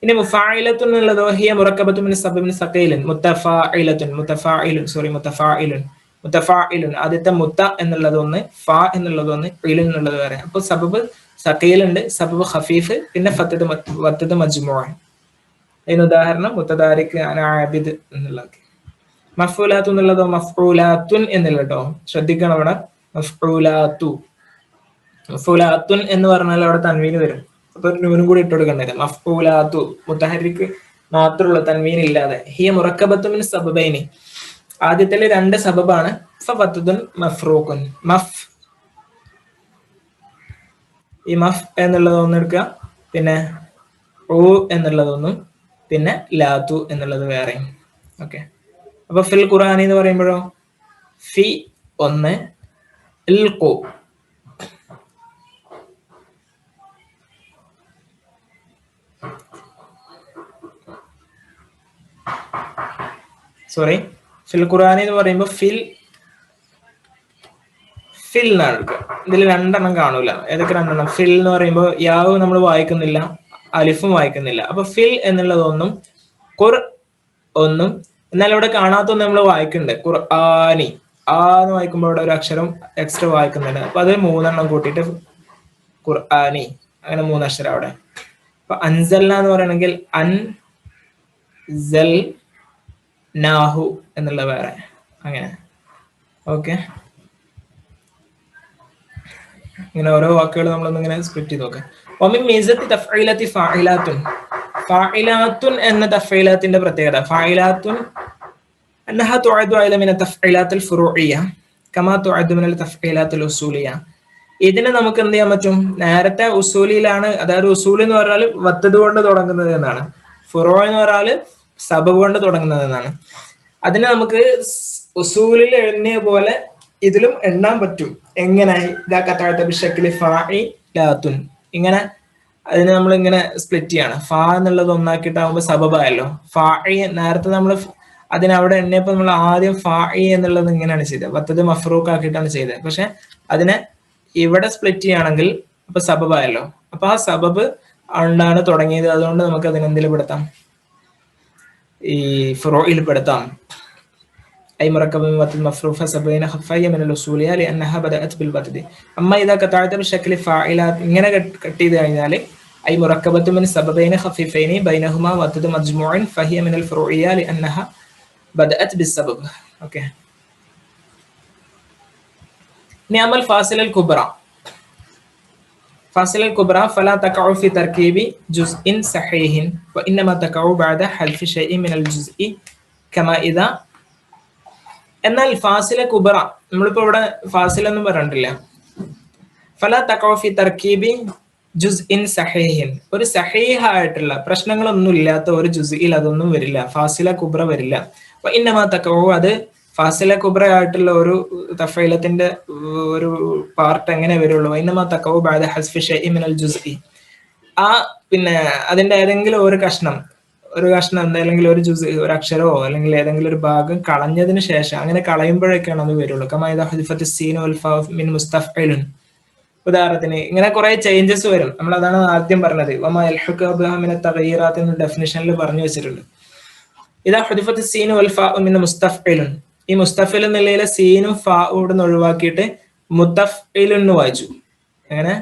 ഇനി മുഫാഇലത്തുൻ എന്നുള്ളതോ ഹിയ മുറക്കബത്തു മിൻ സബബിൻ സഖീലൻ മുത്തഫാഇലത്തുൻ മുത്തഫാഇലുൻ. ആദ്യത്തെ മുത്ത എന്നുള്ളതൊന്ന്, ഫാ എന്നുള്ളതൊന്ന്, ഇൽ എന്നുള്ളത് വേറെ. അപ്പൊ സബബ് സഖീലുണ്ട്, സബബ് ഖഫീഫ്, പിന്നെ വത്തത് മജ്മൂ. അതിന് ഉദാഹരണം മുത്തദാരിക്, ആബിദ് എന്നുള്ളത്. മഫ്ഊലാത്തു എന്നുള്ളതോ മഫ്ഊലാത്തുൻ എന്നുള്ളതോ ശ്രദ്ധിക്കണം. അവിടെ മഫ്ഊലാത്തുൻ എന്ന് പറഞ്ഞാൽ അവിടെ തൻവീൻ വരും. അപ്പൊ നൂനും കൂടി ഇട്ട് കൊടുക്കേണ്ടത്. മഫ്ഊലാത്തു മുത്തഹരിക്ക് മാത്രമുള്ള തൻവീൻ ഇല്ലാതെ. ഹിയ മുറക്കബത്തു മിൻ സബബൈനി. ആദ്യത്തിൽ രണ്ട് സബബാണ്. ഫവത്തദുൻ മഫ്റൂഖുൻ. ഈ മഫ് എന്നുള്ളതൊന്നും എടുക്കുക, പിന്നെ ഊ എന്നുള്ളതൊന്നും, പിന്നെ ലാത്തു എന്നുള്ളത് വേറെയും. ഓക്കെ. അപ്പൊ ഫിൽ ഖുർആനി എന്ന് പറയുമ്പോഴോ ഫി ഒന്ന്, ഇൽഖു ഫിൽ ഖുർആനി എന്ന് പറയുമ്പോൾ ഫിൽ എന്നാണ് എടുക്കുക. ഇതിൽ രണ്ടെണ്ണം കാണൂല. ഏതൊക്കെ രണ്ടെണ്ണം? ഫിൽ എന്ന് പറയുമ്പോൾ യാവ് നമ്മൾ വായിക്കുന്നില്ല, അലിഫും വായിക്കുന്നില്ല. അപ്പൊ ഫിൽ എന്നുള്ളത് ഒന്നും, ഖുർ ഒന്നും. എന്നാൽ ഇവിടെ കാണാത്തൊന്നും നമ്മൾ വായിക്കുന്നുണ്ട്. ഖുർആനി ആ എന്ന് വായിക്കുമ്പോൾ ഇവിടെ ഒരു അക്ഷരം എക്സ്ട്രാ വായിക്കുന്നുണ്ട്. അപ്പൊ അത് മൂന്നെണ്ണം കൂട്ടിയിട്ട് ഖുർആനി, അങ്ങനെ മൂന്നക്ഷരം അവിടെ. അപ്പൊ അൻസൽന എന്ന് പറയണമെങ്കിൽ നാഹു എന്നുള്ള വേറെ, അങ്ങനെ. ഓക്കെ. ഇങ്ങനെ ഓരോ വാക്കുകൾ നമ്മളൊന്നിങ്ങനെ സ്പ്ലിറ്റ് ചെയ്ത് നോക്കാം. ഫാഇലാത്തുൻ എന്ന തഫ്ഈലാത്തിന്റെ പ്രത്യേകത, ഫാഇലാത്തുൻ അന്നഹ തുഅദു അല മിന തഫ്ഈലാത്തിൽ ഫുറൂഇയ്യ കമാ തുഅദു മിനൽ തഫ്ഈലാത്തിൽ ഉസൂലിയ്യ. ഇതിനെ നമുക്ക് എന്ത് ചെയ്യാൻ പറ്റും? നേരത്തെ ഉസൂലിയിലാണ്, അതായത് ഉസൂൽ എന്ന് പറഞ്ഞാൽ വത്തത് കൊണ്ട് തുടങ്ങുന്നത് എന്നാണ്, ഫുറൂ എന്ന് പറഞ്ഞാൽ സബബ് കൊണ്ട് തുടങ്ങുന്നത് എന്നാണ്. അതിനെ നമുക്ക് ഉസൂലിൽ എണ്ണിയ പോലെ ഇതിലും എണ്ണാൻ പറ്റും. എങ്ങനെ? ഇങ്ങനെ അതിന് നമ്മൾ ഇങ്ങനെ സ്പ്ലിറ്റ് ചെയ്യാണ്. ഫാ എന്നുള്ളത് ഒന്നാക്കിയിട്ടാകുമ്പോൾ സബബായല്ലോ. ഫാഇ നേരത്തെ നമ്മൾ അതിനവിടെ എണ്ണിയപ്പോൾ നമ്മൾ ആദ്യം ഫാഇ എന്നുള്ളത് ഇങ്ങനെയാണ് ചെയ്തത്, വത്തത് മഫ്റൂഖ് ആക്കിയിട്ടാണ് ചെയ്തത്. പക്ഷെ അതിനെ ഇവിടെ സ്പ്ലിറ്റ് ചെയ്യുകയാണെങ്കിൽ അപ്പൊ സബബായല്ലോ. അപ്പൊ ആ സബബ് ഉണ്ടാണ് തുടങ്ങിയത്. അതുകൊണ്ട് നമുക്ക് അതിനെന്തിൽ പെടുത്താം? ഈ ഫുറൂഇൽ പെടുത്താം. أي مركب من وتد مفروض فسبين خفية من الأصولية لأنها بدأت بالبتد. أما إذا قطعت بشكل فاعلات ഇങ്ങനെ കട്ട് ചെയ്ത് കഴിഞ്ഞാൽ أي مركبة من سببين خفيفين بينهما وتد مجموع فهي من الفروعية لأنها بدأت بالسبب. أوكي. نعم الفاصلة الكبرى. فاصلة الكبرى فلا تقع في تركيب جزء صحيح وإنما تقع بعد حذف شيء من الجزء كما إذا. എന്നാൽ ഫാസില കുബറ നമ്മളിപ്പോ ഇവിടെ ഫാസില എന്ന് പറഞ്ഞിട്ടില്ല. ഫലാ തഖഉ ഫി തർക്കീബി ജുസ്ഇൻ സഹീഹിൻ, ഒരു സഹീഹായിട്ടുള്ള പ്രശ്നങ്ങളൊന്നും ഇല്ലാത്ത ഒരു ജുസ്ഇൽ അതൊന്നും വരില്ല, ഫാസില കുബ്ര വരില്ല. ഇന്നമാ തഖഉ, അത് ഫാസില കുബ്ര ആയിട്ടുള്ള ഒരു തഫീലത്തിന്റെ ഒരു പാർട്ട് എങ്ങനെ വരുള്ളൂ? ഇന്നമാ തഖഉ ബഅദ ഹസ്ഫി ശൈഇൻ മിനൽ ജുസ്ഇ, ആ പിന്നെ അതിന്റെ ഏതെങ്കിലും ഒരു കഷ്ണം എന്തെങ്കിലും ഒരു ജുസ്, ഒരു അക്ഷരമോ അല്ലെങ്കിൽ ഏതെങ്കിലും ഒരു ഭാഗം കളഞ്ഞതിന് ശേഷം, അങ്ങനെ കളയുമ്പോഴൊക്കെയാണ് അത് വരുള്ളൂ. കമാ ഇദാ ഹുദിഫത്തി സീൻ വൽ ഫാ മിൻ മുസ്തഫ്ഇലുൻ. ഉദാഹരണത്തിന് ഇങ്ങനെ കുറെ ചേഞ്ചസ് വരും. നമ്മൾ അതാണ് ആദ്യം പറഞ്ഞത്, വമാ യൽഹഖു ബിഹാ മിന തഗ്യീറാത്ത് എന്ന ഡെഫിനിഷനിൽ പറഞ്ഞു വെച്ചിട്ടുണ്ട്. ഇദാ ഹുദിഫത്തി സീൻ വൽ ഫാ മിൻ മുസ്തഫ്ഇലുൻ, ഈ മുസ്തഫിൽ എന്നുള്ളതിലെ സീനും ഫാഉം ഒഴിവാക്കിയിട്ട് മുത്തഫ്ഇലുൻ എന്ന് വായിച്ചു. അങ്ങനെ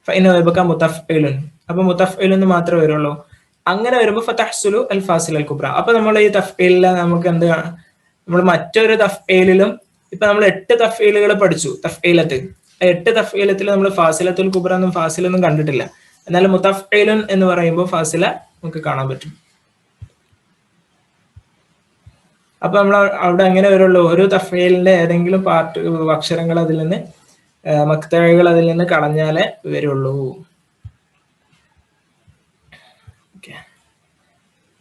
ഫഇന്ന വബക മുത്തഫ്ഇലുൻ, അപ്പൊ മുത്തഫ്ഇലുൻ എന്ന് മാത്രമേ വരുള്ളൂ. അങ്ങനെ വരുമ്പോൾ ഫതഹ്സുലു അൽ ഫാസില അൽ കുബ്ര. അപ്പൊ നമ്മൾ ഈ തഫ്ഈലിൽ നമുക്ക് എന്ത്, നമ്മൾ മറ്റൊരു തഫ്ഈലിലും ഇപ്പൊ നമ്മൾ 8 തഫ്ഈലുകൾ പഠിച്ചു തഫ്ഈലത്ത്. 8 തഫ്ഈലത്തിൽ നമ്മൾ ഫാസിലത്തുൽ കുബ്ര എന്നും ഫാസിലൊന്നും കണ്ടിട്ടില്ല. എന്നാൽ മുത്തഫ്ഈലുൻ എന്ന് പറയുമ്പോൾ ഫാസില നമുക്ക് കാണാൻ പറ്റും. അപ്പൊ നമ്മൾ അവിടെ എങ്ങനെ വരുള്ളൂ? ഒരു തഫ്ഈലിന്റെ ഏതെങ്കിലും പാർട്ട് അക്ഷരങ്ങൾ അതിൽ നിന്ന് മക്തകൾ അതിൽ നിന്ന് കളഞ്ഞാലേ വരുള്ളൂ.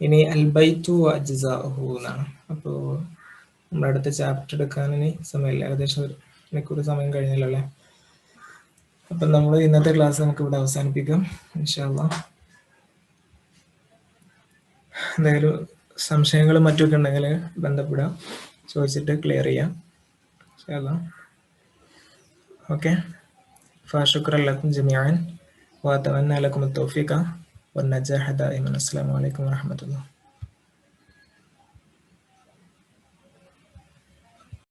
ഇനി അൽബൈത്തു അജ്സാഉഹു എന്നാണ്. അപ്പോൾ നമ്മുടെ അടുത്ത ചാപ്റ്റർ എടുക്കാൻ ഇനി സമയമില്ല, ഏകദേശം ഒരു മണിക്കൂർ സമയം കഴിഞ്ഞല്ലോ അല്ലേ. അപ്പം നമ്മൾ ഇന്നത്തെ ക്ലാസ് നമുക്ക് ഇവിടെ അവസാനിപ്പിക്കാം ഇൻഷാ അല്ലാഹ്. എന്തെങ്കിലും സംശയങ്ങളും മറ്റൊക്കെ ഉണ്ടെങ്കിൽ ബന്ധപ്പെടാം, ചോദിച്ചിട്ട് ക്ലിയർ ചെയ്യാം ഇൻഷാ അല്ലാഹ്. ഓക്കെ, ഫശുക്രൻ ലക്കും ജമീഅൻ വഅതമന്ന ലക്കും അത്തൗഫീഖ വന്നജാഹ ദായിമൻ. അസ്സലാമു അലൈക്കും വറഹ്മത്തുള്ളാഹി.